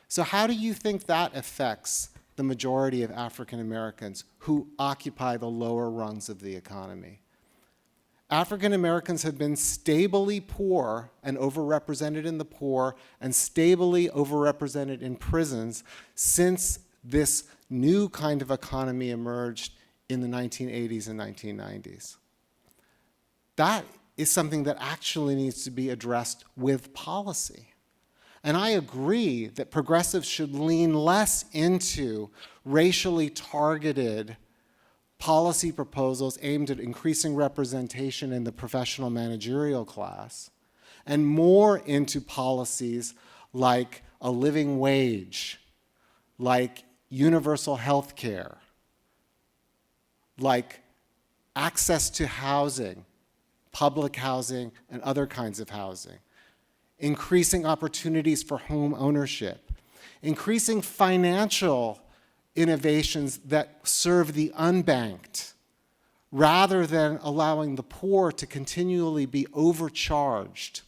So how do you think that affects the majority of African Americans who occupy the lower rungs of the economy? African Americans have been stably poor and overrepresented in the poor and stably overrepresented in prisons since this new kind of economy emerged in the 1980s and 1990s. That is something that actually needs to be addressed with policy. And I agree that progressives should lean less into racially targeted policy proposals aimed at increasing representation in the professional managerial class, and more into policies like a living wage, like universal health care, like access to housing, public housing, and other kinds of housing, increasing opportunities for home ownership, increasing financial innovations that serve the unbanked, rather than allowing the poor to continually be overcharged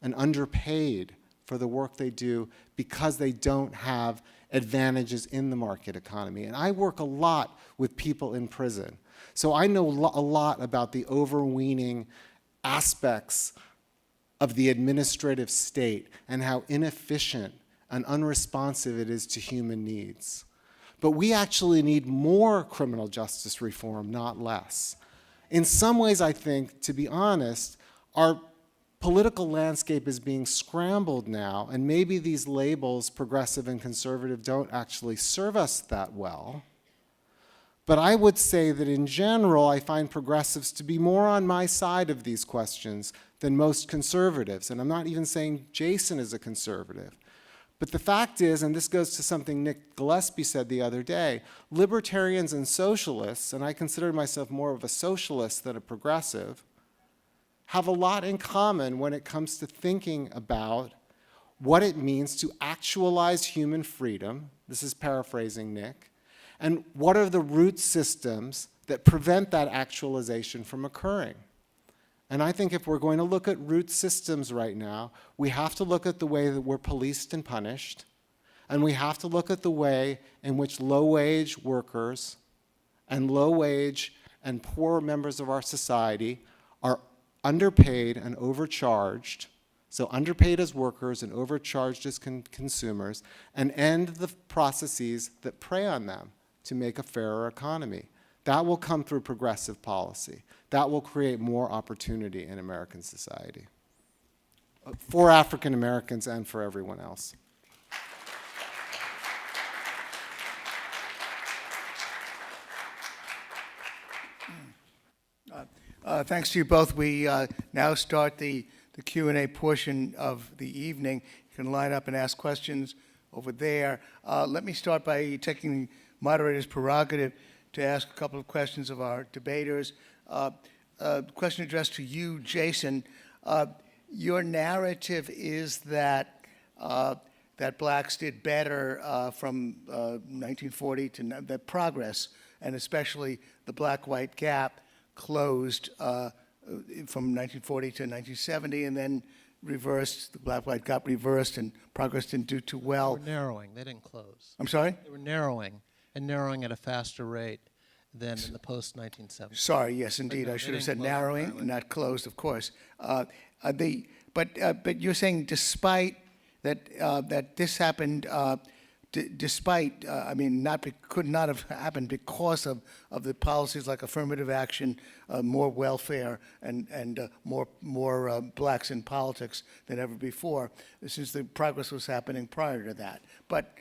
and underpaid for the work they do because they don't have advantages in the market economy. And I work a lot with people in prison. So I know a lot about the overweening aspects of the administrative state and how inefficient and unresponsive it is to human needs. But we actually need more criminal justice reform, not less. In some ways, I think, to be honest, our political landscape is being scrambled now, and maybe these labels, progressive and conservative, don't actually serve us that well. But I would say that in general, I find progressives to be more on my side of these questions than most conservatives. And I'm not even saying Jason is a conservative. But the fact is, and this goes to something Nick Gillespie said the other day, libertarians and socialists, and I consider myself more of a socialist than a progressive, have a lot in common when it comes to thinking about what it means to actualize human freedom. This is paraphrasing Nick. And what are the root systems that prevent that actualization from occurring? And I think if we're going to look at root systems right now, we have to look at the way that we're policed and punished, and we have to look at the way in which low-wage workers and low-wage and poor members of our society are underpaid and overcharged, so underpaid as workers and overcharged as consumers, and end the processes that prey on them to make a fairer economy. That will come through progressive policy. That will create more opportunity in American society for African Americans and for everyone else. Thanks to you both. We now start the Q&A portion of the evening. You can line up and ask questions over there. Let me start by taking the moderator's prerogative to ask a couple of questions of our debaters. Question addressed to you, Jason. Your narrative is that that blacks did better from 1940 to that progress, and especially the black-white gap closed from 1940 to 1970, and then reversed. The black-white gap reversed, and progress didn't do too well. They were narrowing. They didn't close. I'm sorry? They were narrowing, and narrowing at a faster rate than in the post-1970s. Sorry, yes, indeed. no, I they should have didn't said close narrowing, entirely. not closed, of course. But you're saying despite that that this happened, despite I mean, could not have happened because of the policies like affirmative action, more welfare, and more blacks in politics than ever before, since the progress was happening prior to that. But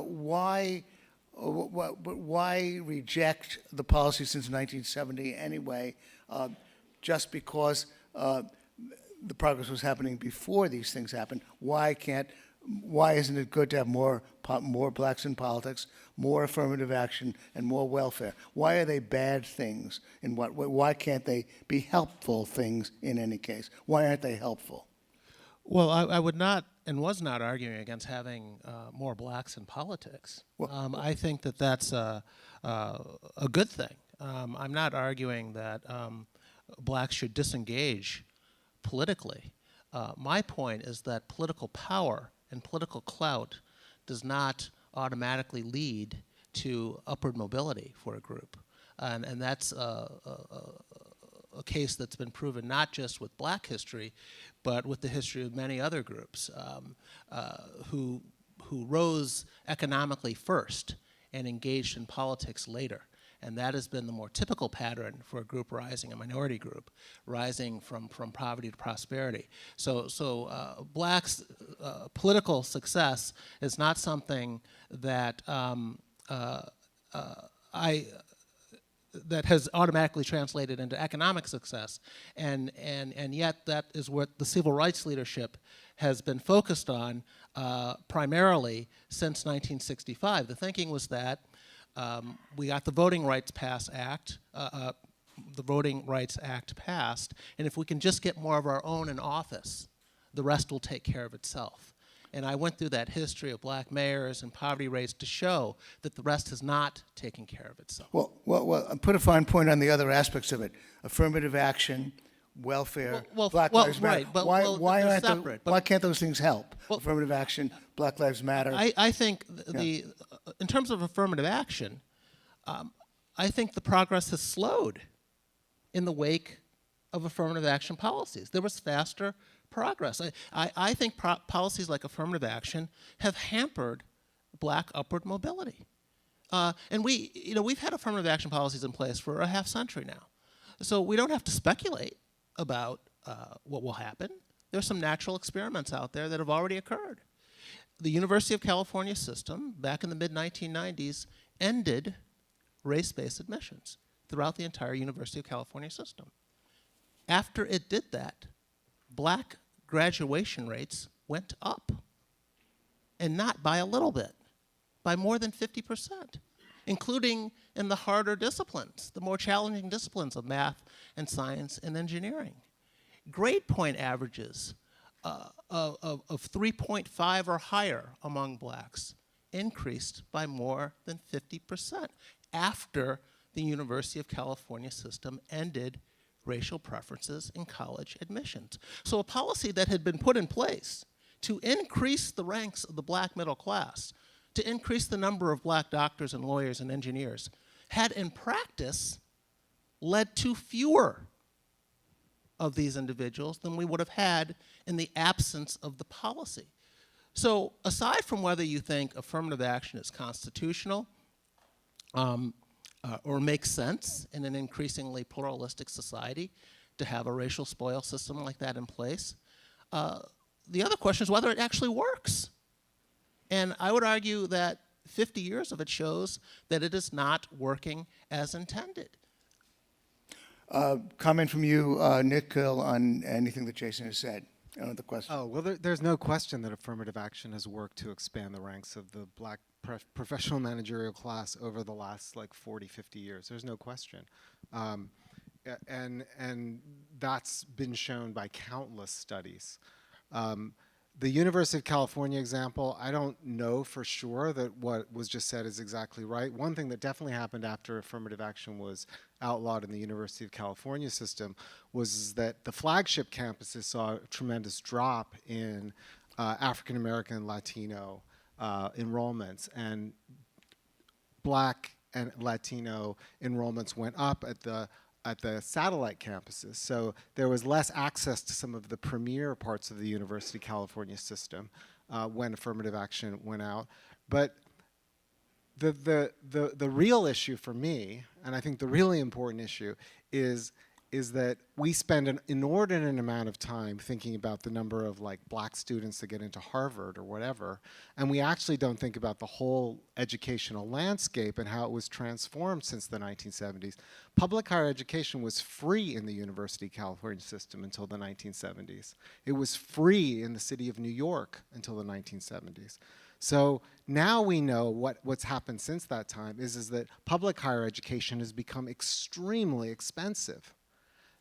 why? Why reject the policy since 1970 anyway, just because the progress was happening before these things happened? Why isn't it good to have more blacks in politics, more affirmative action, and more welfare? Why are they bad things? Why can't they be helpful things in any case? Why aren't they helpful? Well, I would not and was not arguing against having more blacks in politics. I think that that's a good thing. I'm not arguing that blacks should disengage politically. My point is that political power and political clout does not automatically lead to upward mobility for a group. And that's a case that's been proven not just with black history, but with the history of many other groups who rose economically first and engaged in politics later. And that has been the more typical pattern for a group rising, a minority group, rising from poverty to prosperity. So blacks' political success is not something that that has automatically translated into economic success, and yet that is what the civil rights leadership has been focused on primarily since 1965. The thinking was that we got the Voting Rights Act passed, and if we can just get more of our own in office, the rest will take care of itself. And I went through that history of black mayors and poverty rates to show that the rest has not taken care of itself. Well, put a fine point on the other aspects of it: affirmative action, welfare, Black Lives Matter. Right, but why they're separate. why can't those things help? Affirmative action, Black Lives Matter. I think in terms of affirmative action, I think the progress has slowed in the wake of affirmative action policies. There was faster progress. I think policies like affirmative action have hampered black upward mobility. And we've had affirmative action policies in place for a half century now. So we don't have to speculate about what will happen. There's some natural experiments out there that have already occurred. The University of California system, back in the mid-1990s, ended race-based admissions throughout the entire University of California system. After it did that, black graduation rates went up, and not by a little bit, by more than 50%, including in the harder disciplines, the more challenging disciplines of math and science and engineering. Grade point averages of 3.5 or higher among blacks increased by more than 50% after the University of California system ended racial preferences in college admissions. So a policy that had been put in place to increase the ranks of the black middle class, to increase the number of black doctors and lawyers and engineers, had in practice led to fewer of these individuals than we would have had in the absence of the policy. So aside from whether you think affirmative action is constitutional or makes sense in an increasingly pluralistic society to have a racial spoil system like that in place, the other question is whether it actually works. And I would argue that 50 years of it shows that it is not working as intended. Comment from you, Nikhil, on anything that Jason has said. The question. Oh, well, there's no question that affirmative action has worked to expand the ranks of the black professional managerial class over the last like 40, 50 years. There's no question. And that's been shown by countless studies. The University of California example, I don't know for sure that what was just said is exactly right. One thing that definitely happened after affirmative action was outlawed in the University of California system was that the flagship campuses saw a tremendous drop in African American and Latino enrollments, and Black and Latino enrollments went up at the satellite campuses. So there was less access to some of the premier parts of the University of California system when affirmative action went out. But the real issue for me, and I think the really important issue, is that we spend an inordinate amount of time thinking about the number of like black students that get into Harvard or whatever, and we actually don't think about the whole educational landscape and how it was transformed since the 1970s. Public higher education was free in the University of California system until the 1970s. It was free in the city of New York until the 1970s. So now we know what's happened since that time is that public higher education has become extremely expensive.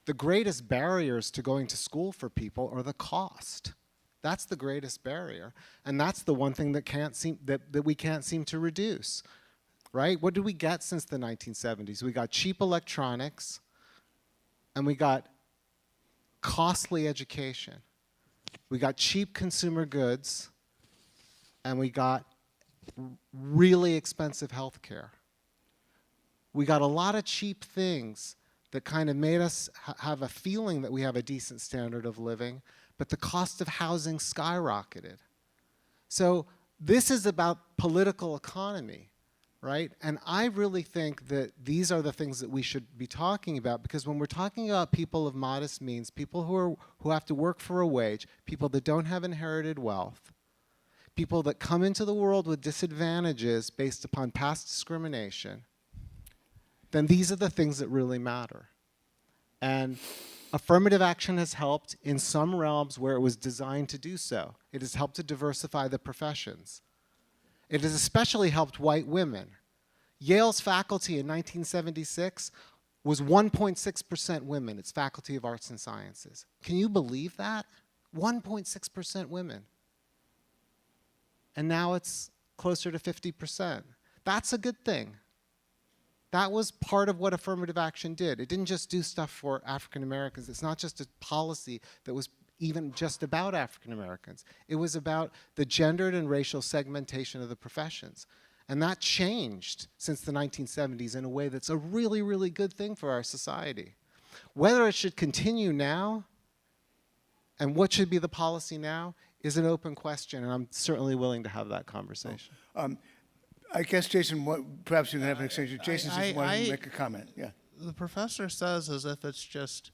The greatest barriers to going to school for people are the cost. That's the greatest barrier, and that's the one thing that we can't seem to reduce, right? What did we get since the 1970s? We got cheap electronics, and we got costly education. We got cheap consumer goods, and we got really expensive health care. We got a lot of cheap things that kind of made us have a feeling that we have a decent standard of living, but the cost of housing skyrocketed. So this is about political economy, right? And I really think that these are the things that we should be talking about, because when we're talking about people of modest means, people who have to work for a wage, people that don't have inherited wealth, people that come into the world with disadvantages based upon past discrimination, then these are the things that really matter. And affirmative action has helped in some realms where it was designed to do so. It has helped to diversify the professions. It has especially helped white women. Yale's faculty in 1976 was 1.6% women, its Faculty of Arts and Sciences. Can you believe that? 1.6% women. And now it's closer to 50%. That's a good thing. That was part of what affirmative action did. It didn't just do stuff for African Americans. It's not just a policy that was even just about African Americans. It was about the gendered and racial segmentation of the professions. And that changed since the 1970s in a way that's a really, really good thing for our society. Whether it should continue now and what should be the policy now is an open question, and I'm certainly willing to have that conversation. I guess, Jason, perhaps you can have an exchange. Jason just wanted to make a comment. Yeah. The professor says, as if it's just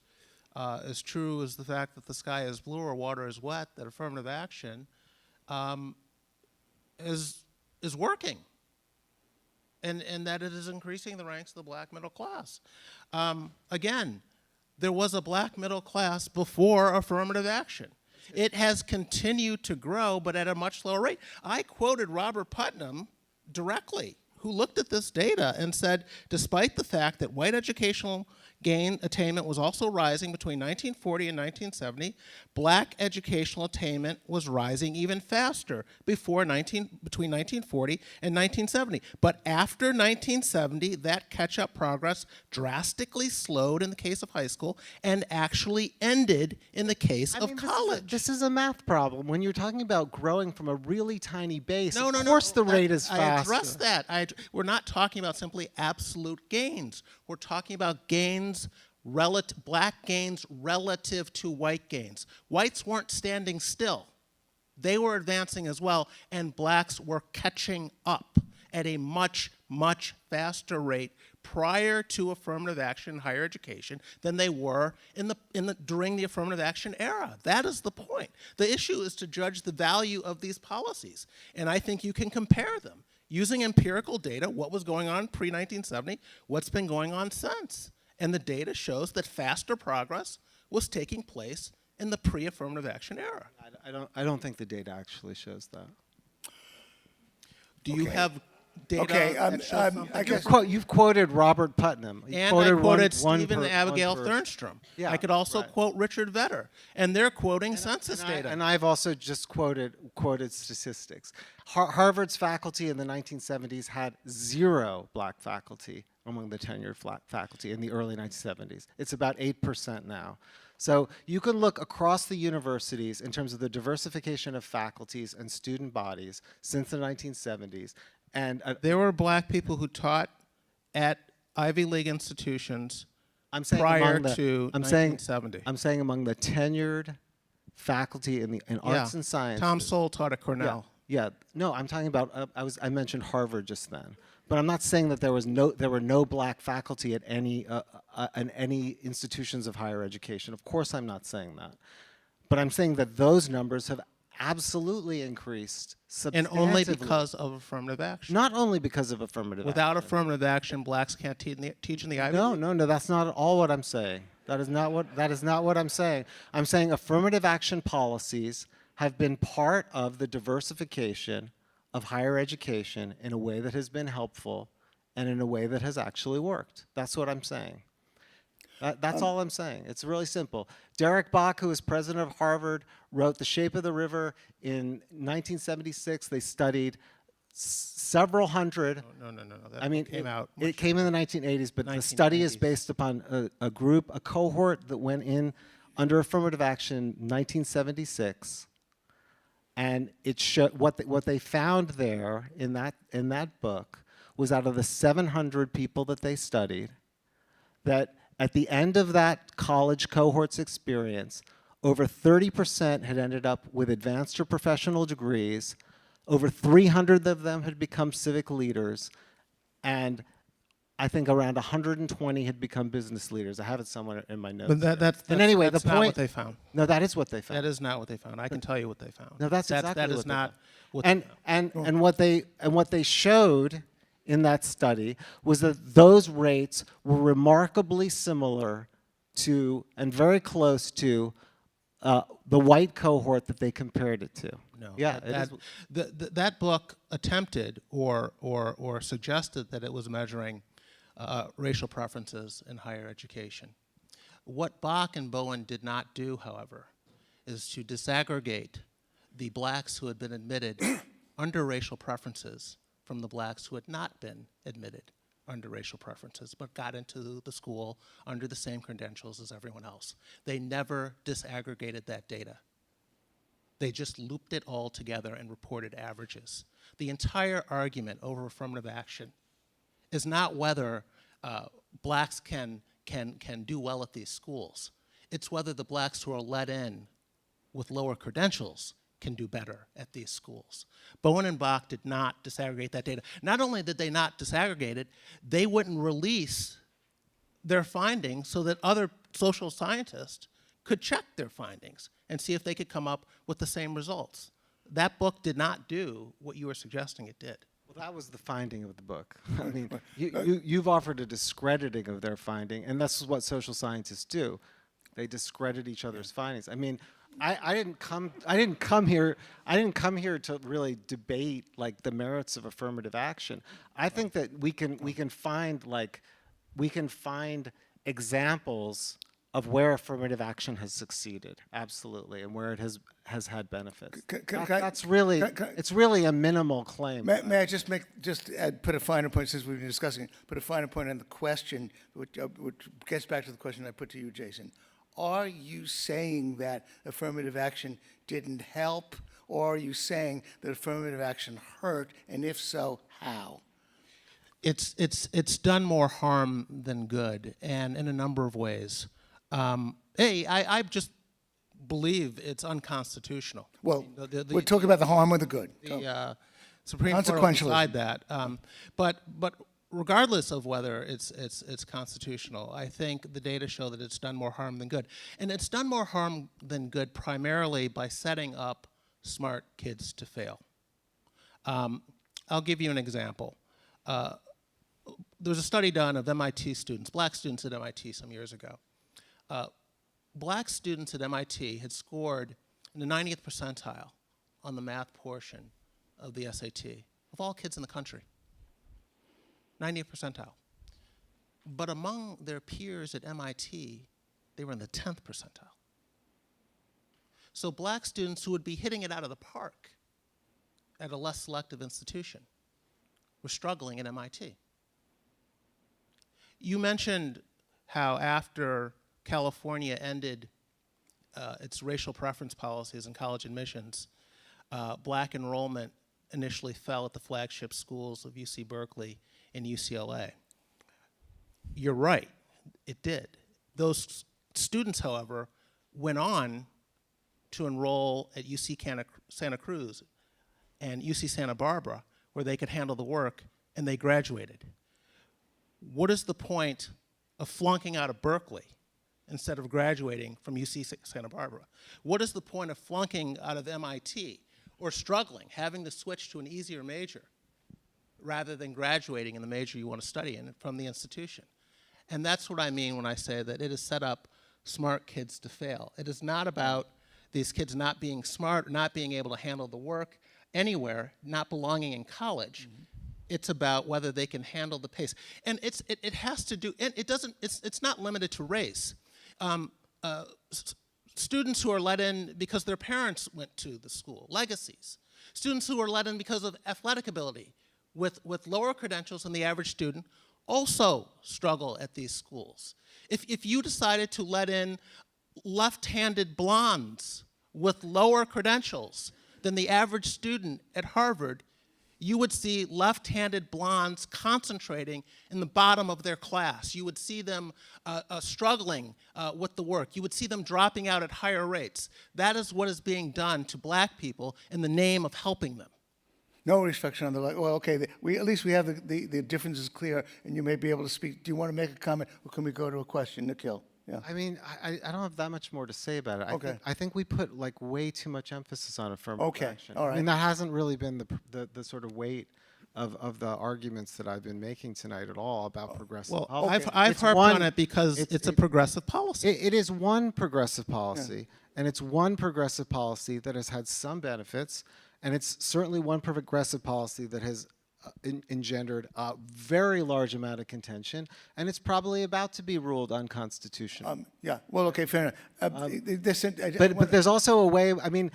as true as the fact that the sky is blue or water is wet, that affirmative action is working, and that it is increasing the ranks of the black middle class. Again, there was a black middle class before affirmative action. It has continued to grow, but at a much lower rate. I quoted Robert Putnam directly, who looked at this data and said, despite the fact that white educational gain attainment was also rising between 1940 and 1970, black educational attainment was rising even faster between 1940 and 1970. But after 1970, that catch-up progress drastically slowed in the case of high school and actually ended in the case of college. This is a math problem. When you're talking about growing from a really tiny base, of course the rate is faster. I addressed that. We're not talking about simply absolute gains. We're talking about gains, black gains relative to white gains. Whites weren't standing still. They were advancing as well, and blacks were catching up at a much, much faster rate prior to affirmative action in higher education than they were during the affirmative action era. That is the point. The issue is to judge the value of these policies, and I think you can compare them using empirical data, what was going on pre-1970, what's been going on since. And the data shows that faster progress was taking place in the pre-affirmative action era. I don't think the data actually shows that. Do you have data Okay, that shows I something? guess- You've quoted Robert Putnam. You And I quoted one Stephen per- and Abigail one per- Thernstrom. Yeah, I could also right. quote Richard Vedder, and they're quoting census data. And I've also just quoted statistics. Harvard's faculty in the 1970s had 0 black faculty among the tenured faculty in the early 1970s. It's about 8% now. So you can look across the universities in terms of the diversification of faculties and student bodies since the 1970s. And There were black people who taught at Ivy League institutions I'm saying prior among the, to I'm saying, 1970. I'm saying among the tenured faculty in arts and sciences. Tom Sowell taught at Cornell. Yeah, no, I'm talking about. I mentioned Harvard just then, but I'm not saying that there were no black faculty at any institutions of higher education. Of course, I'm not saying that, but I'm saying that those numbers have absolutely increased And substantively. only because of affirmative action. Not only because of affirmative Without action. affirmative action, blacks can't teach in the Ivy League. No, that's not at all what I'm saying. That is not what I'm saying. I'm saying affirmative action policies have been part of the diversification of higher education in a way that has been helpful and in a way that has actually worked. That's what I'm saying. That's all I'm saying. It's really simple. Derek Bach, who was president of Harvard, wrote The Shape of the River in 1976. They studied several hundred. No. That came out. It came in the 1980s, but the study is 1990s. based upon a cohort that went in under affirmative action in 1976, and it showed what they found there in that book was out of the 700 people that they studied, that at the end of that college cohort's experience, over 30% had ended up with advanced or professional degrees. Over 300 of them had become civic leaders, and I think around 120 had become business leaders. I have it somewhere in my notes. But that's and anyway, that's the not point. what they found. No, that is what they found. That is not what they found. I can tell you what they found. No, that's exactly that what is they not found. what And they found. and what they showed in that study was that those rates were remarkably similar to and very close to the white cohort that they compared it to. No. Yeah, That book attempted or suggested that it was measuring racial preferences in higher education. What Bach and Bowen did not do, however, is to disaggregate the blacks who had been admitted under racial preferences from the blacks who had not been admitted under racial preferences, but got into the school under the same credentials as everyone else. They never disaggregated that data. They just looped it all together and reported averages. The entire argument over affirmative action is not whether blacks can do well at these schools. It's whether the blacks who are let in with lower credentials can do better at these schools. Bowen and Bach did not disaggregate that data. Not only did they not disaggregate it, they wouldn't release their findings so that other social scientists could check their findings and see if they could come up with the same results. That book did not do what you were suggesting it did. Well, that was the finding of the book. I mean, you've offered a discrediting of their finding, and this is what social scientists do. They discredit each other's findings. I mean, I didn't come here to really debate like the merits of affirmative action. I think that we can find examples of where affirmative action has succeeded, absolutely, and where it has had benefits. It's really a minimal claim. May I just put a finer point, since we've been discussing it, put a finer point on the question, which gets back to the question I put to you, Jason. Are you saying that affirmative action didn't help, or are you saying that affirmative action hurt, and if so, how? It's done more harm than good, and in a number of ways. I just believe it's unconstitutional. Well, we're talking about the harm or the good. The Supreme Court will decide that. But regardless of whether it's constitutional, I think the data show that it's done more harm than good. And it's done more harm than good primarily by setting up smart kids to fail. I'll give you an example. there was a study done of MIT students, black students at MIT some years ago. Black students at MIT had scored in the 90th percentile on the math portion of the SAT of all kids in the country. 90th percentile. But among their peers at MIT, they were in the 10th percentile. So black students who would be hitting it out of the park at a less selective institution were struggling at MIT. You mentioned how after California ended its racial preference policies in college admissions, black enrollment initially fell at the flagship schools of UC Berkeley and UCLA. You're right, it did. Those students, however, went on to enroll at UC Santa Cruz and UC Santa Barbara, where they could handle the work, and they graduated. What is the point of flunking out of Berkeley instead of graduating from UC Santa Barbara? What is the point of flunking out of MIT or struggling, having to switch to an easier major rather than graduating in the major you want to study in from the institution? And that's what I mean when I say that it has set up smart kids to fail. It is not about these kids not being smart, not being able to handle the work anywhere, not belonging in college. Mm-hmm. It's about whether they can handle the pace. And it has to do, and it's not limited to race. Students who are let in because their parents went to the school, legacies. Students who are let in because of athletic ability with lower credentials than the average student also struggle at these schools. If you decided to let in left-handed blondes with lower credentials than the average student at Harvard, you would see left-handed blondes concentrating in the bottom of their class. You would see them struggling with the work. You would see them dropping out at higher rates. That is what is being done to black people in the name of helping them. No restriction on the, well, okay, at least we have the differences clear, and you may be able to speak. Do you want to make a comment, or can we go to a question? Nikhil? Yeah. I mean, I don't have that much more to say about it. Okay. I think we put like way too much emphasis on affirmative action. All right. I mean, that hasn't really been the sort of weight of the arguments that I've been making tonight at all about progressive policy. I've harped on it because it's a progressive policy. It is one progressive policy, and it's one progressive policy that has had some benefits, and it's certainly one progressive policy that has engendered a very large amount of contention, and it's probably about to be ruled unconstitutional. Yeah. Well, okay, fair enough. But there's also a way. I mean,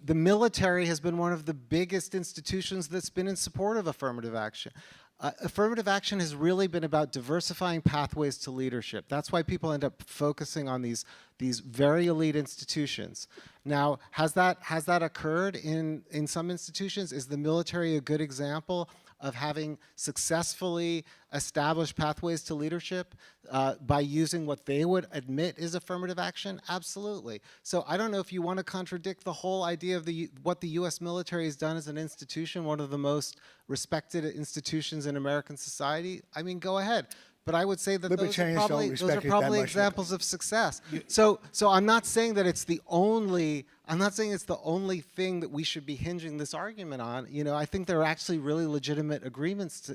the military has been one of the biggest institutions that's been in support of affirmative action. Affirmative action has really been about diversifying pathways to leadership. That's why people end up focusing on these very elite institutions. Now, has that occurred in some institutions? Is the military a good example of having successfully established pathways to leadership by using what they would admit is affirmative action? Absolutely. So I don't know if you want to contradict the whole idea of what the U.S. military has done as an institution, one of the most respected institutions in American society. I mean, go ahead. But I would say that those are probably examples of success. So I'm not saying that it's the only. I'm not saying it's the only thing that we should be hinging this argument on. You know, I think there are actually really legitimate agreements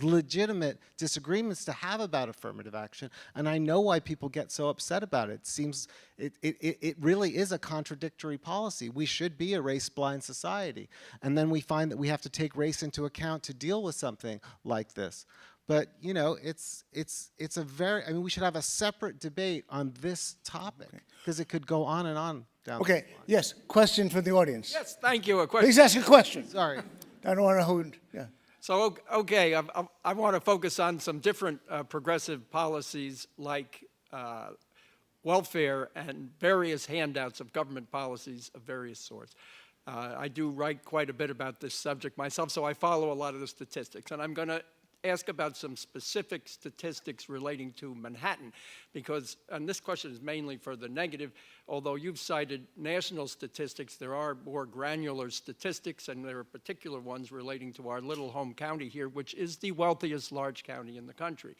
legitimate disagreements to have about affirmative action, and I know why people get so upset about it. It seems it really is a contradictory policy. We should be a race-blind society, and then we find that we have to take race into account to deal with something like this. But you know, it's a very. I mean, we should have a separate debate on this topic because it could go on and on. Okay. Yes. Question from the audience. Yes. Thank you. A question. Please ask a question. Sorry. I don't want to hold. Yeah. So okay, I want to focus on some different progressive policies like welfare and various handouts of government policies of various sorts. I do write quite a bit about this subject myself, so I follow a lot of the statistics, and I'm going to ask about some specific statistics relating to Manhattan, because, and this question is mainly for the negative, although you've cited national statistics, there are more granular statistics, and there are particular ones relating to our little home county here, which is the wealthiest large county in the country.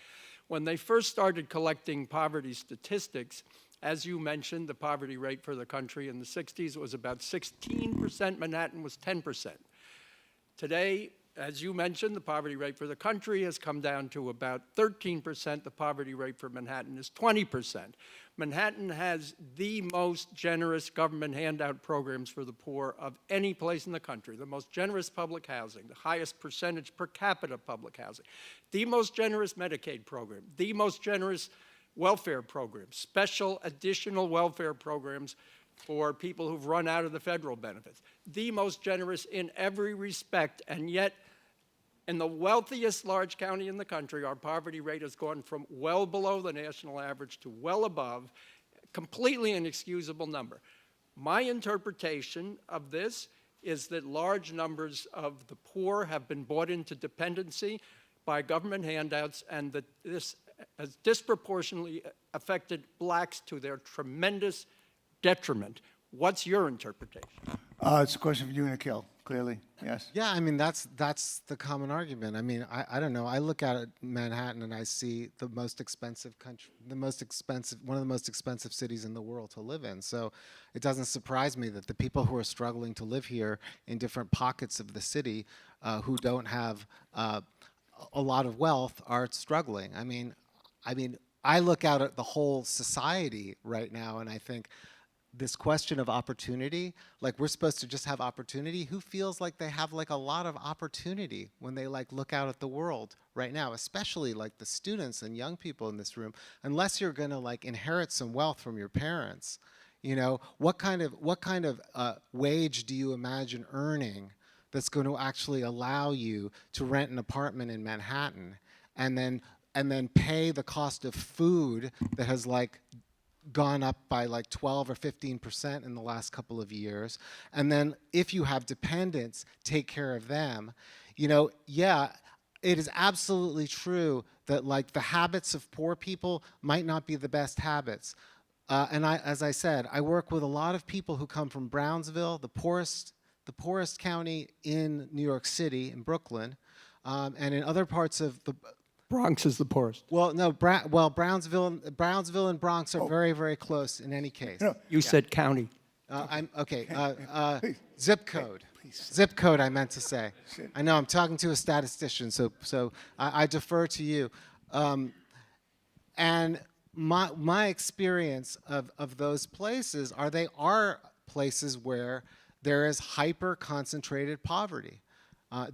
When they first started collecting poverty statistics, as you mentioned, the poverty rate for the country in the 60s was about 16%, Manhattan was 10%. Today, as you mentioned, the poverty rate for the country has come down to about 13%. The poverty rate for Manhattan is 20%. Manhattan has the most generous government handout programs for the poor of any place in the country, the most generous public housing, the highest percentage per capita public housing, the most generous Medicaid program, the most generous welfare programs, special additional welfare programs for people who've run out of the federal benefits, the most generous in every respect, and yet in the wealthiest large county in the country, our poverty rate has gone from well below the national average to well above, completely inexcusable number. My interpretation of this is that large numbers of the poor have been bought into dependency by government handouts, and that this has disproportionately affected blacks to their tremendous detriment. What's your interpretation? It's a question for you, Nikhil, clearly, yes. Yeah, I mean, that's the common argument. I mean, I don't know. I look at Manhattan and I see the most expensive country, one of the most expensive cities in the world to live in. So it doesn't surprise me that the people who are struggling to live here in different pockets of the city who don't have a lot of wealth are struggling. I mean, I look out at the whole society right now and I think, this question of opportunity, like we're supposed to just have opportunity. Who feels like they have like a lot of opportunity when they like look out at the world right now, especially like the students and young people in this room, unless you're gonna like inherit some wealth from your parents, you know, what kind of wage do you imagine earning that's going to actually allow you to rent an apartment in Manhattan and then pay the cost of food that has like gone up by like 12 or 15% in the last couple of years. And then if you have dependents, take care of them. You know, yeah, it is absolutely true that like the habits of poor people might not be the best habits. And as I said, I work with a lot of people who come from Brownsville, the poorest county in New York City, in Brooklyn, and in other parts of the Bronx is the poorest. Well, no, Brownsville and Bronx are very, very close in any case. No. You said county. I'm okay. Please. Zip code. Please. Zip code. I meant to say. I know I'm talking to a statistician, so I defer to you. And my experience of those places they are places where there is hyper concentrated poverty.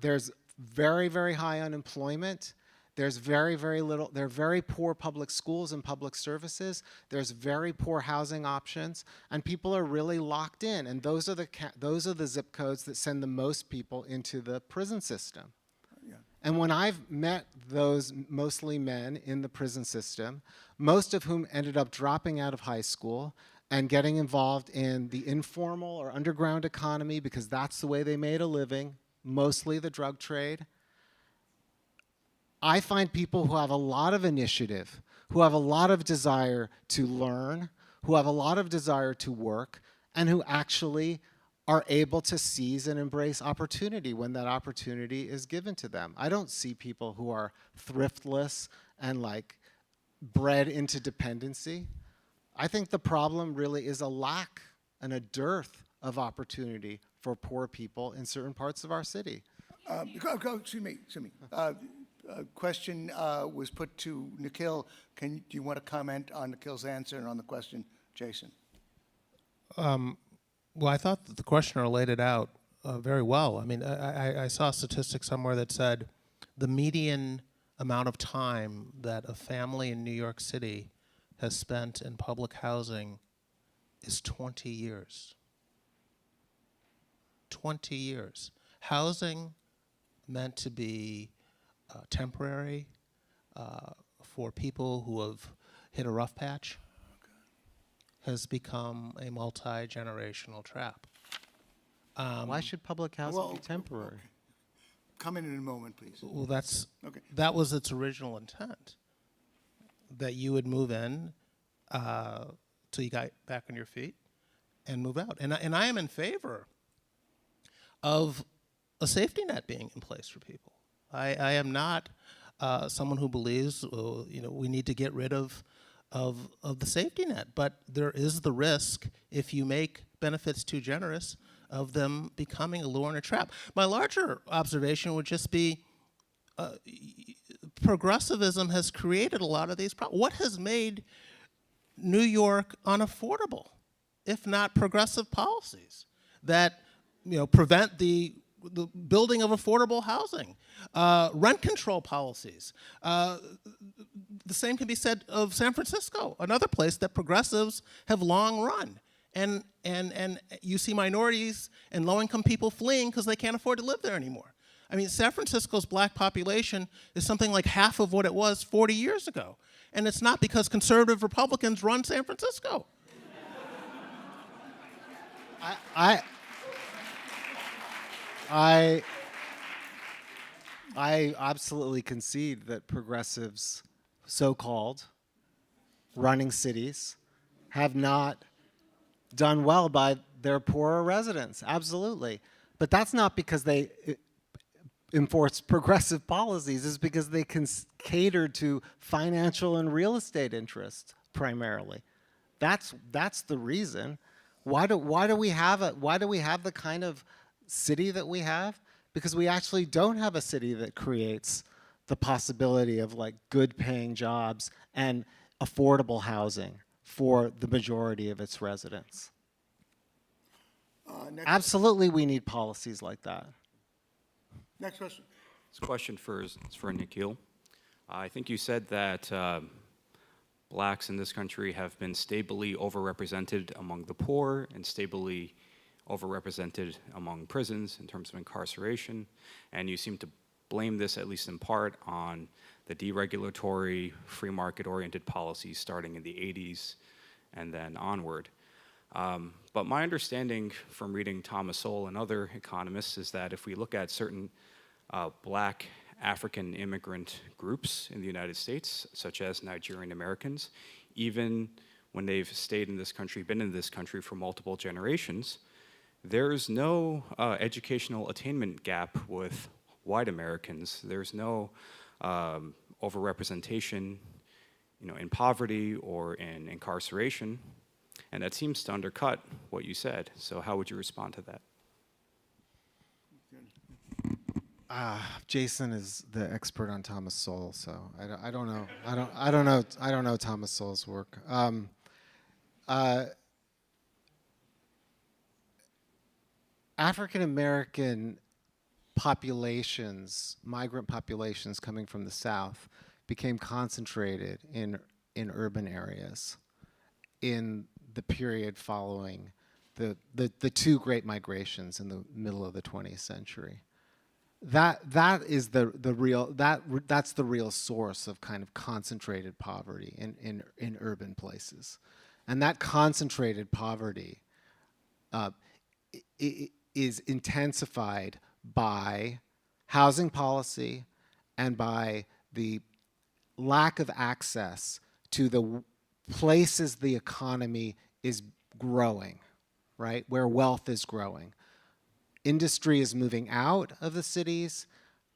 There's very, very high unemployment. There's very, very little, there are very poor public schools and public services. There's very poor housing options, and people are really locked in. And those are the zip codes that send the most people into the prison system. Yeah. And when I've met those mostly men in the prison system, most of whom ended up dropping out of high school and getting involved in the informal or underground economy because that's the way they made a living, mostly the drug trade, I find people who have a lot of initiative, who have a lot of desire to learn, who have a lot of desire to work, and who actually are able to seize and embrace opportunity when that opportunity is given to them. I don't see people who are thriftless and like bred into dependency. I think the problem really is a lack and a dearth of opportunity for poor people in certain parts of our city. Excuse me. A question was put to Nikhil. Do you want to comment on Nikhil's answer and on the question, Jason? Well, I thought that the questioner laid it out very well. I mean, I saw a statistic somewhere that said the median amount of time that a family in New York City has spent in public housing is 20 years. 20 years. Housing meant to be temporary for people who have hit a rough patch has become a multi-generational trap. Why should public housing be temporary? Come in a moment, please. Well, Okay. that was its original intent, that you would move in till you got back on your feet and move out. And I am in favor of a safety net being in place for people. I am not someone who believes we need to get rid of the safety net, but there is the risk if you make benefits too generous of them becoming a lure and a trap. My larger observation would just be progressivism has created a lot of these problems. What has made New York unaffordable, if not progressive policies that prevent the building of affordable housing, rent control policies? The same can be said of San Francisco, another place that progressives have long run. And you see minorities and low-income people fleeing because they can't afford to live there anymore. I mean, San Francisco's black population is something like half of what it was 40 years ago. And it's not because conservative Republicans run San Francisco. I absolutely concede that progressives, so-called, running cities, have not done well by their poorer residents, absolutely. But that's not because they enforce progressive policies, it's because they can cater to financial and real estate interests primarily. That's the reason. Why do we have the kind of city that we have? Because we actually don't have a city that creates the possibility of like good paying jobs and affordable housing for the majority of its residents. Absolutely, we need policies like that. Next question. This question is for Nikhil. I think you said that blacks in this country have been stably overrepresented among the poor and stably overrepresented among prisons in terms of incarceration, and you seem to blame this, at least in part, on the deregulatory, free market-oriented policies starting in the 80s and then onward. But my understanding from reading Thomas Sowell and other economists is that if we look at certain black African immigrant groups in the United States, such as Nigerian Americans, even when they've stayed in this country, been in this country for multiple generations, there's no educational attainment gap with white Americans. There's no overrepresentation, in poverty or in incarceration, and that seems to undercut what you said. So how would you respond to that? Jason is the expert on Thomas Sowell, so I don't know. I don't know Thomas Sowell's work. African American populations, migrant populations coming from the South, became concentrated in urban areas in the period following the two great migrations in the middle of the 20th century. That's the real source of kind of concentrated poverty in urban places, and that concentrated poverty is intensified by housing policy and by the lack of access to the places the economy is growing, right, where wealth is growing. Industry is moving out of the cities,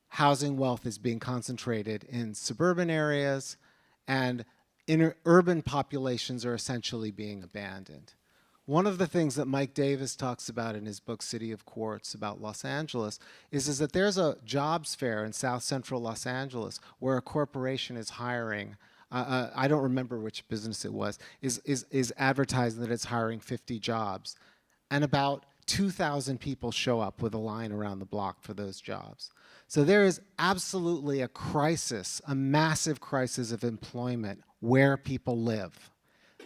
housing wealth is being concentrated in suburban areas, and urban populations are essentially being abandoned. One of the things that Mike Davis talks about in his book City of Quartz about Los Angeles is that there's a jobs fair in South Central Los Angeles where a corporation is hiring, I don't remember which business it was, is advertising that it's hiring 50 jobs, and about 2,000 people show up with a line around the block for those jobs. So there is absolutely a crisis, a massive crisis of employment where people live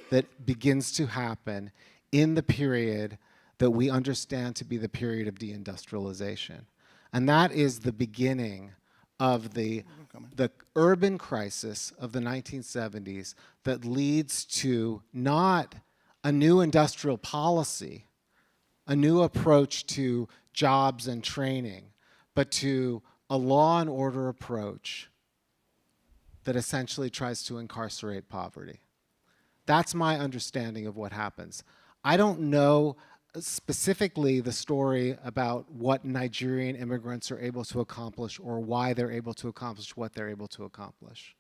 that begins to happen in the period that we understand to be the period of de-industrialization. And that is the beginning of the urban crisis of the 1970s that leads to not a new industrial policy, a new approach to jobs and training, but to a law and order approach that essentially tries to incarcerate poverty. That's my understanding of what happens. I don't know specifically the story about what Nigerian immigrants are able to accomplish or why they're able to accomplish what they're able to accomplish,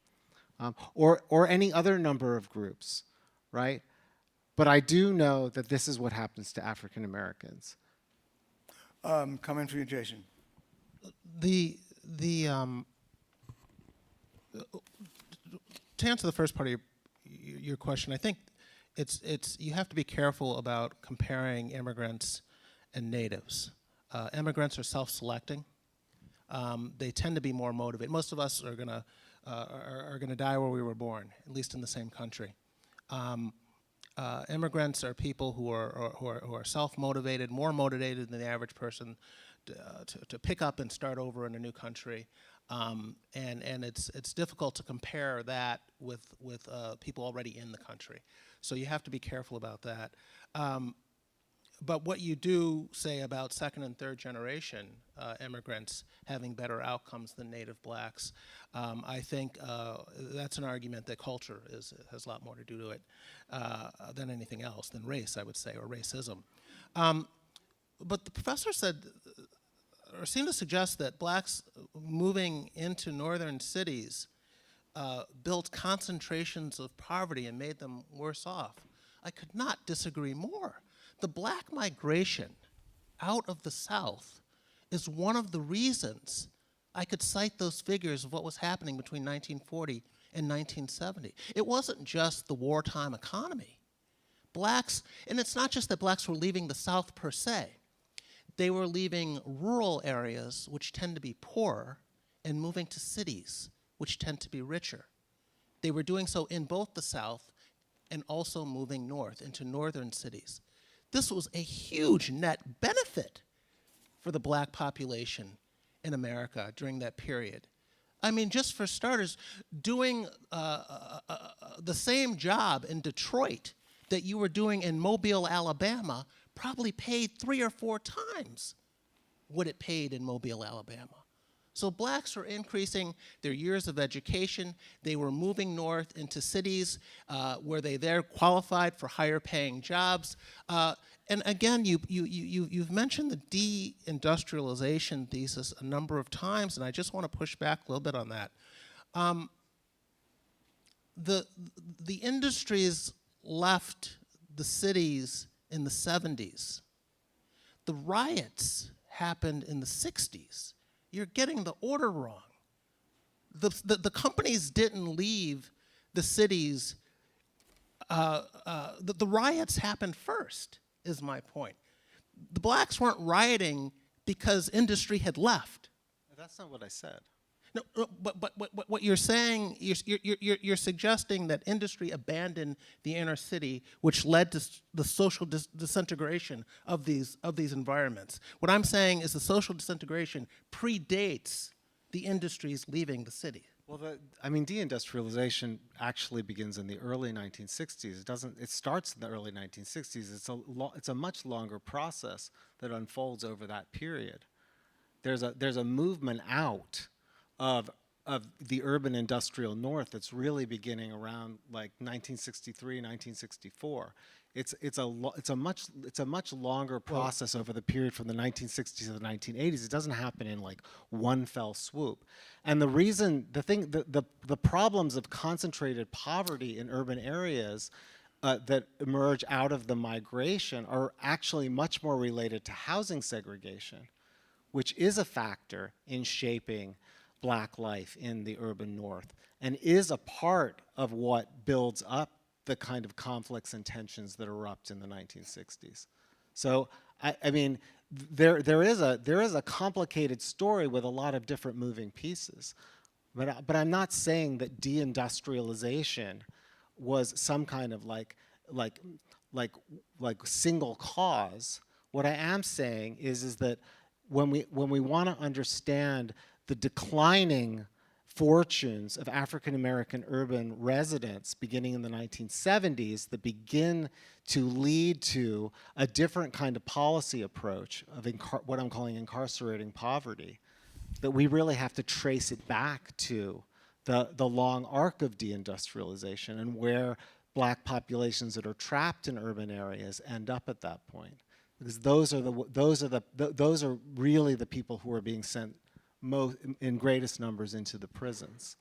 or any other number of groups, right? But I do know that this is what happens to African Americans. Coming from you, Jason. To answer the first part of your question, I think you have to be careful about comparing immigrants and natives. Immigrants are self-selecting. They tend to be more motivated. Most of us are gonna die where we were born, at least in the same country. Immigrants are people who are self-motivated, more motivated than the average person to pick up and start over in a new country. And it's difficult to compare that with people already in the country. So you have to be careful about that. But what you do say about second and third generation immigrants having better outcomes than native blacks, I think that's an argument that culture has a lot more to do to it than anything else, than race, I would say, or racism. But the professor said, or seemed to suggest, that blacks moving into northern cities built concentrations of poverty and made them worse off. I could not disagree more. The black migration out of the South is one of the reasons I could cite those figures of what was happening between 1940 and 1970. It wasn't just the wartime economy. Blacks, and it's not just that blacks were leaving the South per se. They were leaving rural areas, which tend to be poorer, and moving to cities, which tend to be richer. They were doing so in both the South and also moving north into northern cities. This was a huge net benefit for the black population in America during that period. I mean, just for starters, doing the same job in Detroit that you were doing in Mobile, Alabama, probably paid 3 or 4 times what it paid in Mobile, Alabama. So blacks were increasing their years of education. They were moving north into cities where they there qualified for higher paying jobs. And again, you've mentioned the de-industrialization thesis a number of times, and I just want to push back a little bit on that. The industries left the cities in the 70s. The riots happened in the 60s. You're getting the order wrong. The companies didn't leave the cities. The riots happened first, is my point. The blacks weren't rioting because industry had left. That's not what I said. No, but what you're saying, you're suggesting that industry abandoned the inner city, which led to the social disintegration of these environments. What I'm saying is the social disintegration predates the industries leaving the city. Well, deindustrialization actually begins in the early 1960s. It starts in the early 1960s. It's a much longer process that unfolds over that period. There's a movement out of the urban industrial north that's really beginning around like 1963, 1964. It's a much longer process over the period from the 1960s to the 1980s. It doesn't happen in like one fell swoop. And the problems of concentrated poverty in urban areas that emerge out of the migration are actually much more related to housing segregation, which is a factor in shaping black life in the urban north and is a part of what builds up the kind of conflicts and tensions that erupt in the 1960s. So, there is a complicated story with a lot of different moving pieces, but I'm not saying that deindustrialization was some kind of like single cause. What I am saying is that when we want to understand the declining fortunes of African American urban residents beginning in the 1970s that begin to lead to a different kind of policy approach of what I'm calling incarcerating poverty, that we really have to trace it back to the long arc of deindustrialization and where black populations that are trapped in urban areas end up at that point. Because those are really the people who are being sent in greatest numbers into the prisons.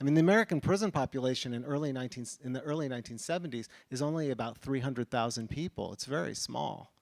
I mean, the American prison population in the early 1970s is only about 300,000 people. It's very small.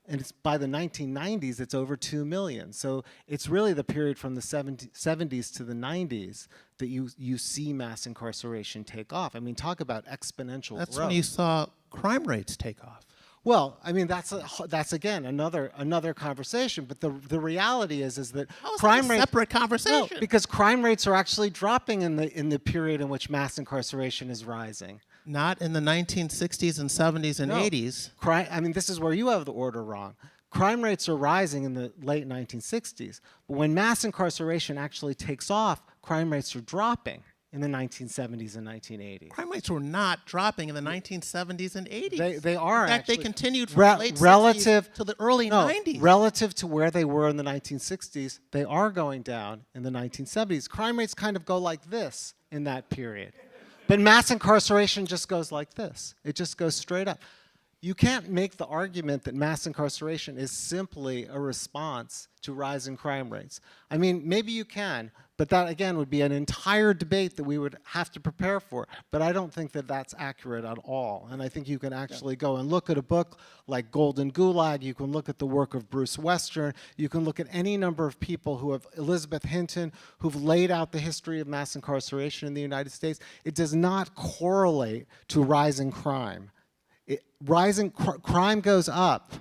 And it's by the 1990s, it's over 2 million. So it's really the period from the 70s to the 90s that you see mass incarceration take off. I mean, talk about exponential That's growth. when you saw crime rates take off. Well, I mean, that's again another conversation. But the reality is that How is crime that a rates separate conversation? No, because crime rates are actually dropping in the period in which mass incarceration is rising. Not in the 1960s and 70s and No. 80s. I mean, this is where you have the order wrong. Crime rates are rising in the late 1960s, but when mass incarceration actually takes off, crime rates are dropping in the 1970s and 1980s. Crime rates were not dropping in the 1970s and 80s. They are In fact, actually. they continued from the late relative 60s to the early no, 90s. Relative to where they were in the 1960s, they are going down in the 1970s. Crime rates kind of go like this in that period. But mass incarceration just goes like this. It just goes straight up. You can't make the argument that mass incarceration is simply a response to rising crime rates. I mean, maybe you can, but that, again, would be an entire debate that we would have to prepare for. But I don't think that that's accurate at all. And I think you can actually go and look at a book like Golden Gulag. You can look at the work of Bruce Western. You can look at any number of people who have, Elizabeth Hinton, who've laid out the history of mass incarceration in the United States. It does not correlate to rising crime. Crime goes up.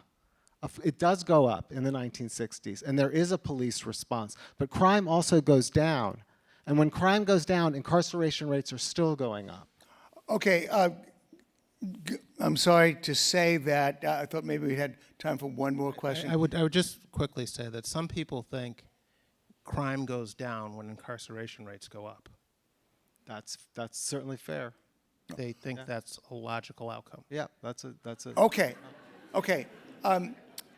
It does go up in the 1960s, and there is a police response. But crime also goes down. And when crime goes down, incarceration rates are still going up. Okay, I'm sorry to say that. I thought maybe we had time for one more question. I would just quickly say that some people think crime goes down when incarceration rates go up. That's certainly fair. They think that's a logical outcome. Yeah, that's a. Okay.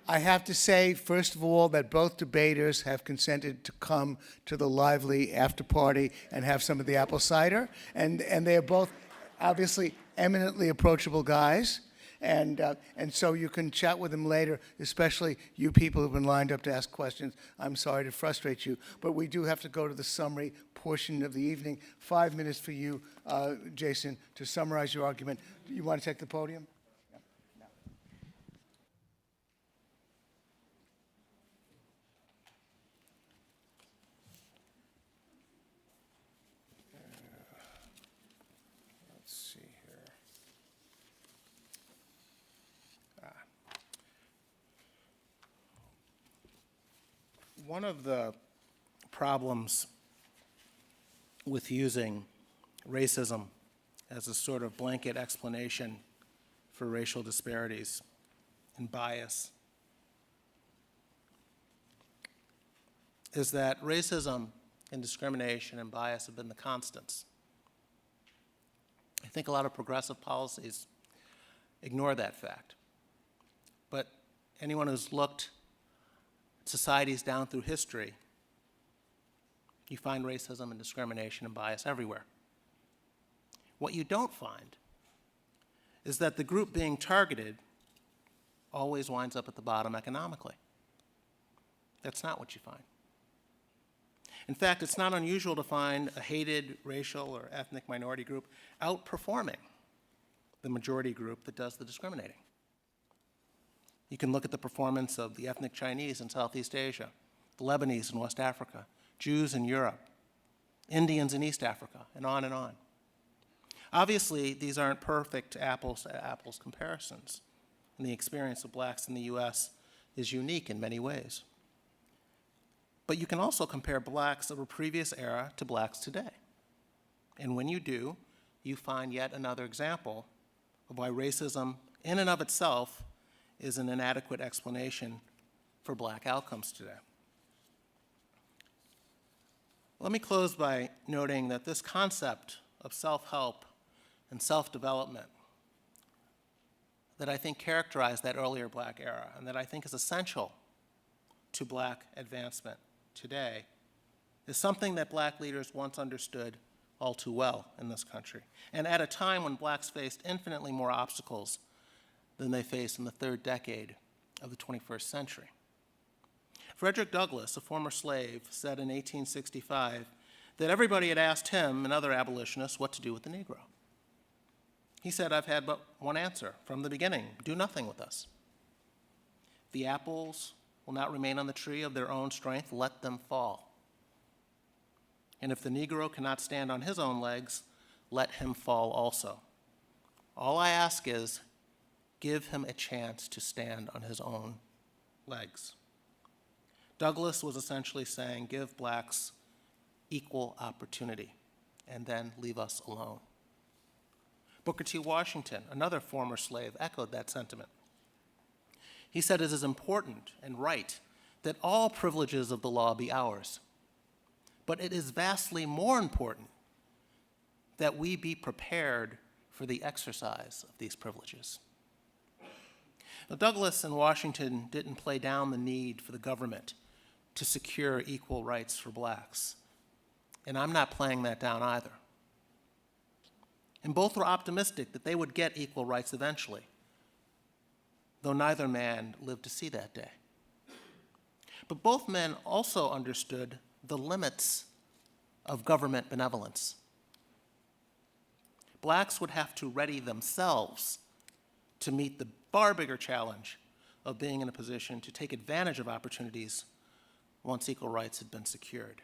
I have to say, first of all, that both debaters have consented to come to the lively after party and have some of the apple cider. And they are both obviously eminently approachable guys. And so you can chat with them later, especially you people who've been lined up to ask questions. I'm sorry to frustrate you, but we do have to go to the summary portion of the evening. 5 minutes for you, Jason, to summarize your argument. You want to take the podium? Let's see here. One of the problems with using racism as a sort of blanket explanation for racial disparities and bias is that racism and discrimination and bias have been the constants. I think a lot of progressive policies ignore that fact. But anyone who's looked at societies down through history, you find racism and discrimination and bias everywhere. What you don't find is that the group being targeted always winds up at the bottom economically. That's not what you find. In fact, it's not unusual to find a hated racial or ethnic minority group outperforming the majority group that does the discriminating. You can look at the performance of the ethnic Chinese in Southeast Asia, the Lebanese in West Africa, Jews in Europe, Indians in East Africa, and on and on. Obviously, these aren't perfect apples-to-apples comparisons, and the experience of blacks in the US is unique in many ways. But you can also compare blacks of a previous era to blacks today. And when you do, you find yet another example of why racism in and of itself is an inadequate explanation for black outcomes today. Let me close by noting that this concept of self-help and self-development that I think characterized that earlier black era and that I think is essential to black advancement today is something that black leaders once understood all too well in this country, and at a time when blacks faced infinitely more obstacles than they faced in the third decade of the 21st century. Frederick Douglass, a former slave, said in 1865 that everybody had asked him and other abolitionists what to do with the Negro. He said, "I've had but one answer from the beginning: do nothing with us." the apples will not remain on the tree of their own strength, let them fall. And if the Negro cannot stand on his own legs, let him fall also. All I ask is, give him a chance to stand on his own legs. Douglass was essentially saying, give blacks equal opportunity, and then leave us alone. Booker T. Washington, another former slave, echoed that sentiment. He said it is important and right that all privileges of the law be ours, but it is vastly more important that we be prepared for the exercise of these privileges. Now, Douglass and Washington didn't play down the need for the government to secure equal rights for blacks, and I'm not playing that down either. And both were optimistic that they would get equal rights eventually, though neither man lived to see that day. But both men also understood the limits of government benevolence. Blacks would have to ready themselves to meet the far bigger challenge of being in a position to take advantage of opportunities once equal rights had been secured.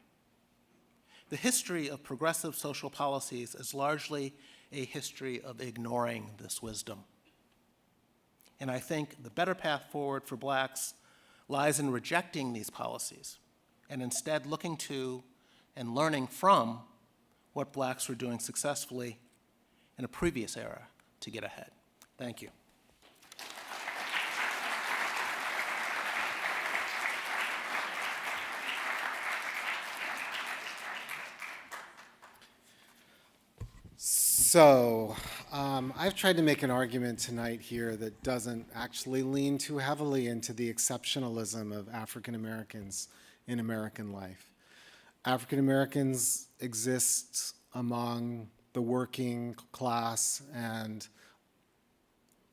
The history of progressive social policies is largely a history of ignoring this wisdom. And I think the better path forward for blacks lies in rejecting these policies and instead looking to and learning from what blacks were doing successfully in a previous era to get ahead. Thank you. So, I've tried to make an argument tonight here that doesn't actually lean too heavily into the exceptionalism of African Americans in American life. African Americans exist among the working class and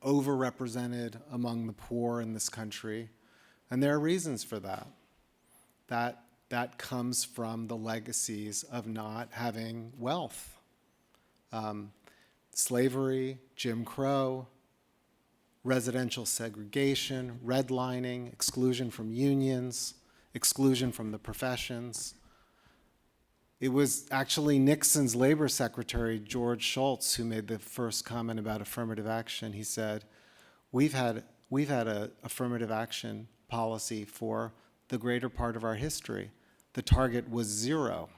overrepresented among the poor in this country, and there are reasons for that. That comes from the legacies of not having wealth. Slavery, Jim Crow, residential segregation, redlining, exclusion from unions, exclusion from the professions. It was actually Nixon's labor secretary, George Shultz, who made the first comment about affirmative action. He said, we've had an affirmative action policy for the greater part of our history. The target was zero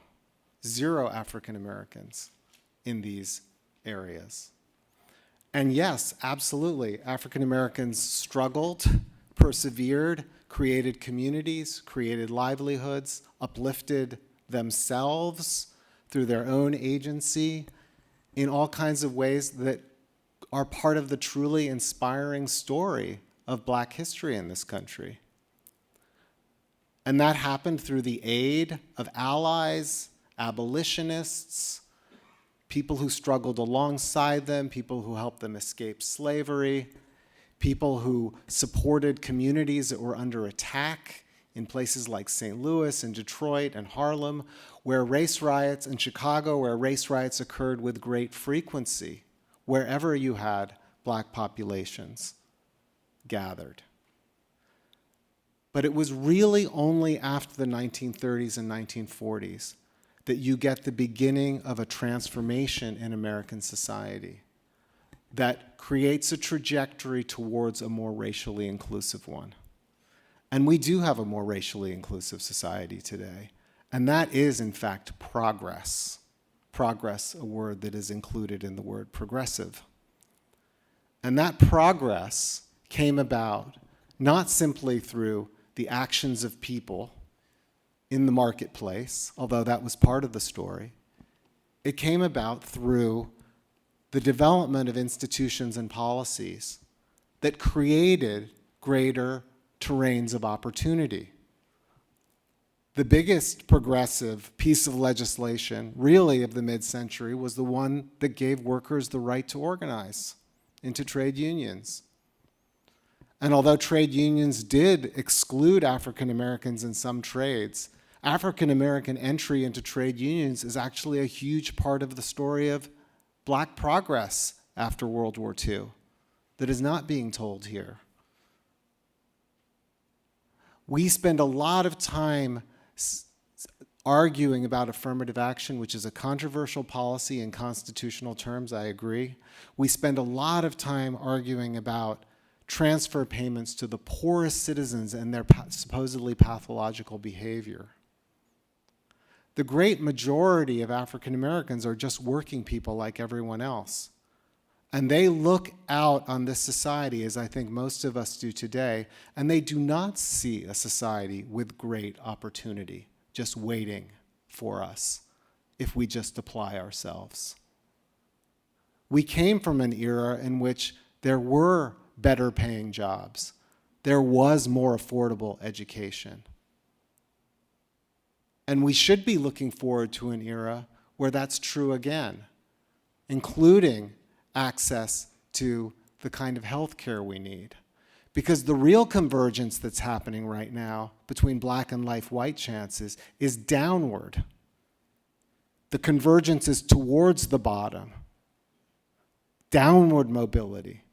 African Americans in these areas. And yes, absolutely, African Americans struggled, persevered, created communities, created livelihoods, uplifted themselves through their own agency in all kinds of ways that are part of the truly inspiring story of Black history in this country. And that happened through the aid of allies, abolitionists, people who struggled alongside them, people who helped them escape slavery, people who supported communities that were under attack in places like St. Louis and Detroit and Harlem, where race riots, in Chicago, where race riots occurred with great frequency, wherever you had Black populations gathered. But it was really only after the 1930s and 1940s that you get the beginning of a transformation in American society that creates a trajectory towards a more racially inclusive one. And we do have a more racially inclusive society today. And that is, in fact, progress. Progress, a word that is included in the word progressive. And that progress came about not simply through the actions of people in the marketplace, although that was part of the story. It came about through the development of institutions and policies that created greater terrains of opportunity. The biggest progressive piece of legislation, really of the mid-century, was the one that gave workers the right to organize into trade unions. And although trade unions did exclude African Americans in some trades, African American entry into trade unions is actually a huge part of the story of Black progress after World War II that is not being told here. We spend a lot of time arguing about affirmative action, which is a controversial policy in constitutional terms, I agree. We spend a lot of time arguing about transfer payments to the poorest citizens and their supposedly pathological behavior. The great majority of African Americans are just working people like everyone else. And they look out on this society, as I think most of us do today, and they do not see a society with great opportunity just waiting for us if we just apply ourselves. We came from an era in which there were better paying jobs. There was more affordable education. And we should be looking forward to an era where that's true again, including access to the kind of health care we need. Because the real convergence that's happening right now between black and white chances is downward. The convergence is towards the bottom, downward mobility.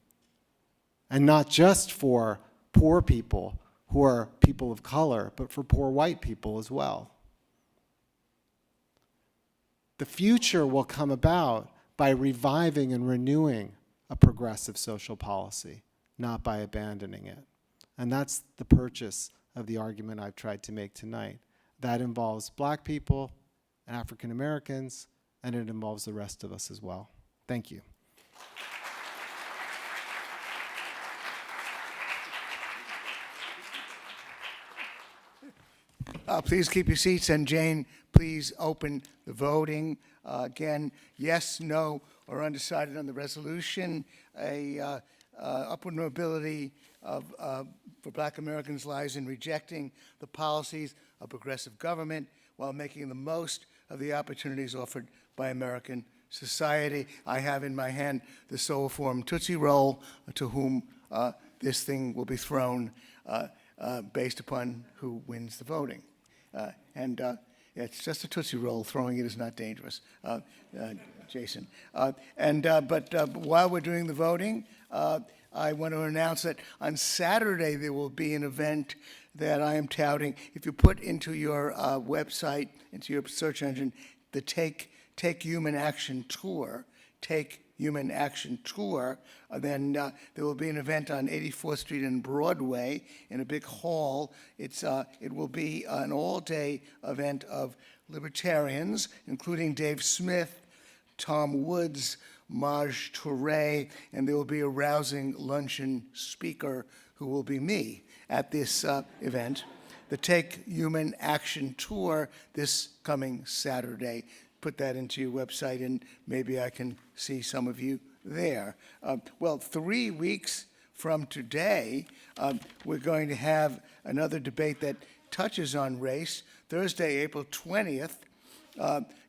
And not just for poor people who are people of color, but for poor white people as well. The future will come about by reviving and renewing a progressive social policy, not by abandoning it. And that's the purchase of the argument I've tried to make tonight. That involves black people and African Americans, and it involves the rest of us as well. Thank you. Please keep your seats, and Jane, please open the voting. Again, yes, no, or undecided on the resolution. Upward mobility for black Americans lies in rejecting the policies of progressive government while making the most of the opportunities offered by American society. I have in my hand the Soho Forum Tootsie Roll, to whom this thing will be thrown based upon who wins the voting. It's just a Tootsie Roll. Throwing it is not dangerous, Jason. But while we're doing the voting, I want to announce that on Saturday there will be an event that I am touting. If you put into your website, into your search engine, the Take Human Action Tour, Take Human Action Tour, then there will be an event on 84th Street and Broadway in a big hall. It will be an all-day event of libertarians, including Dave Smith, Tom Woods, Maj Touré, and there will be a rousing luncheon speaker who will be me at this event. The Take Human Action Tour this coming Saturday. Put that into your website, and maybe I can see some of you there. Well, 3 weeks from today, we're going to have another debate that touches on race. Thursday, April 20th,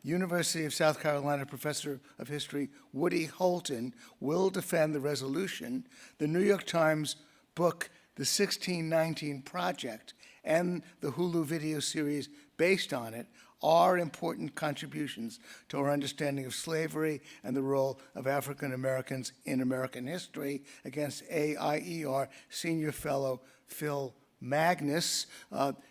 University of South Carolina professor of history Woody Holton will defend the resolution. The New York Times book, The 1619 Project, and the Hulu video series based on it are important contributions to our understanding of slavery and the role of African Americans in American history, against AIER Senior Fellow Phil Magnus.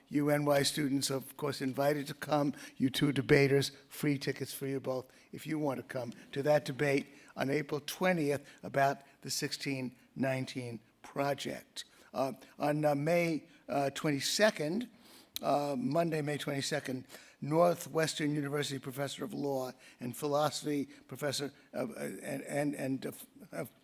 UNY students, of course, invited to come. You two debaters, free tickets for you both if you want to come to that debate on April 20th about the 1619 Project. On May 22nd, Monday, May 22nd, Northwestern University professor of law and philosophy, professor of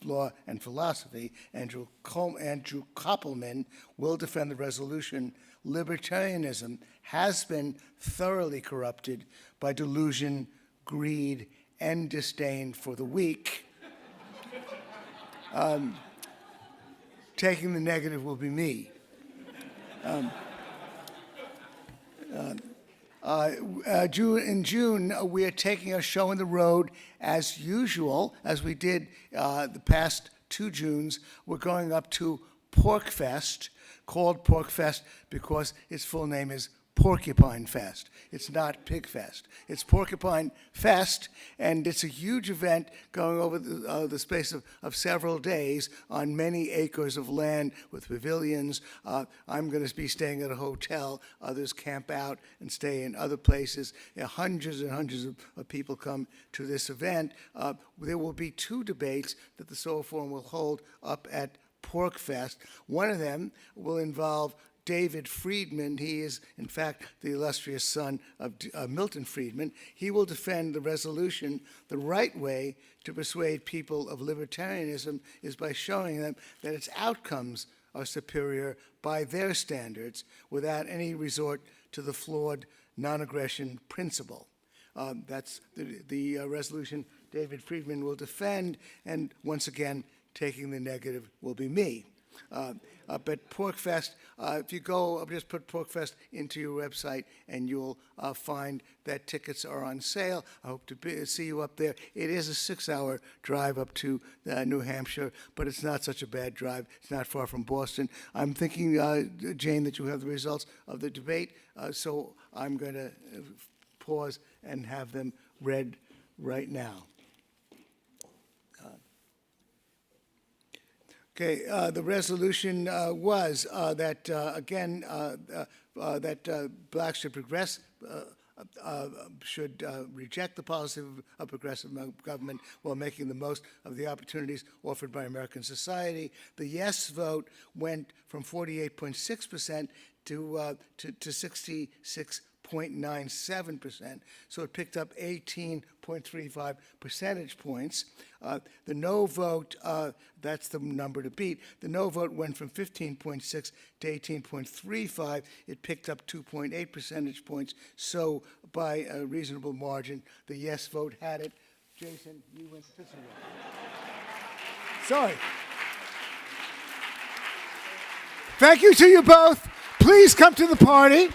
law and philosophy, Andrew Koppelman, will defend the resolution. Libertarianism has been thoroughly corrupted by delusion, greed, and disdain for the weak. Taking the negative will be me. In June, we are taking a show on the road as usual, as we did the past 2 Junes. We're going up to Porkfest, called Porkfest because its full name is Porcupine Fest. It's not Pig Fest. It's Porcupine Fest, and it's a huge event going over the space of several days on many acres of land with pavilions. I'm going to be staying at a hotel. Others camp out and stay in other places. Hundreds and hundreds of people come to this event. There will be 2 debates that the Soho Forum will hold up at Pork Fest. One of them will involve David Friedman. He is, in fact, the illustrious son of Milton Friedman. He will defend the resolution. The right way to persuade people of libertarianism is by showing them that its outcomes are superior by their standards without any resort to the flawed non-aggression principle. That's the resolution David Friedman will defend, and once again, taking the negative will be me. But Porkfest, if you go, just put Porkfest into your website and you'll find that tickets are on sale. I hope to see you up there. It is a 6-hour drive up to New Hampshire, but it's not such a bad drive. It's not far from Boston. I'm thinking, Jane, that you have the results of the debate, so I'm going to pause and have them read right now. Okay, the resolution was that, again, that blacks should progress, should reject the policy of progressive government while making the most of the opportunities offered by American society. The yes vote went from 48.6% to 66.97%, so it picked up 18.35 percentage points. The no vote, that's the number to beat. The no vote went from 15.6 to 18.35. It picked up 2.8 percentage points, so by a reasonable margin, the yes vote had it. Jason, you went to Sorry. Thank you to you both. Please come to the party.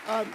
No,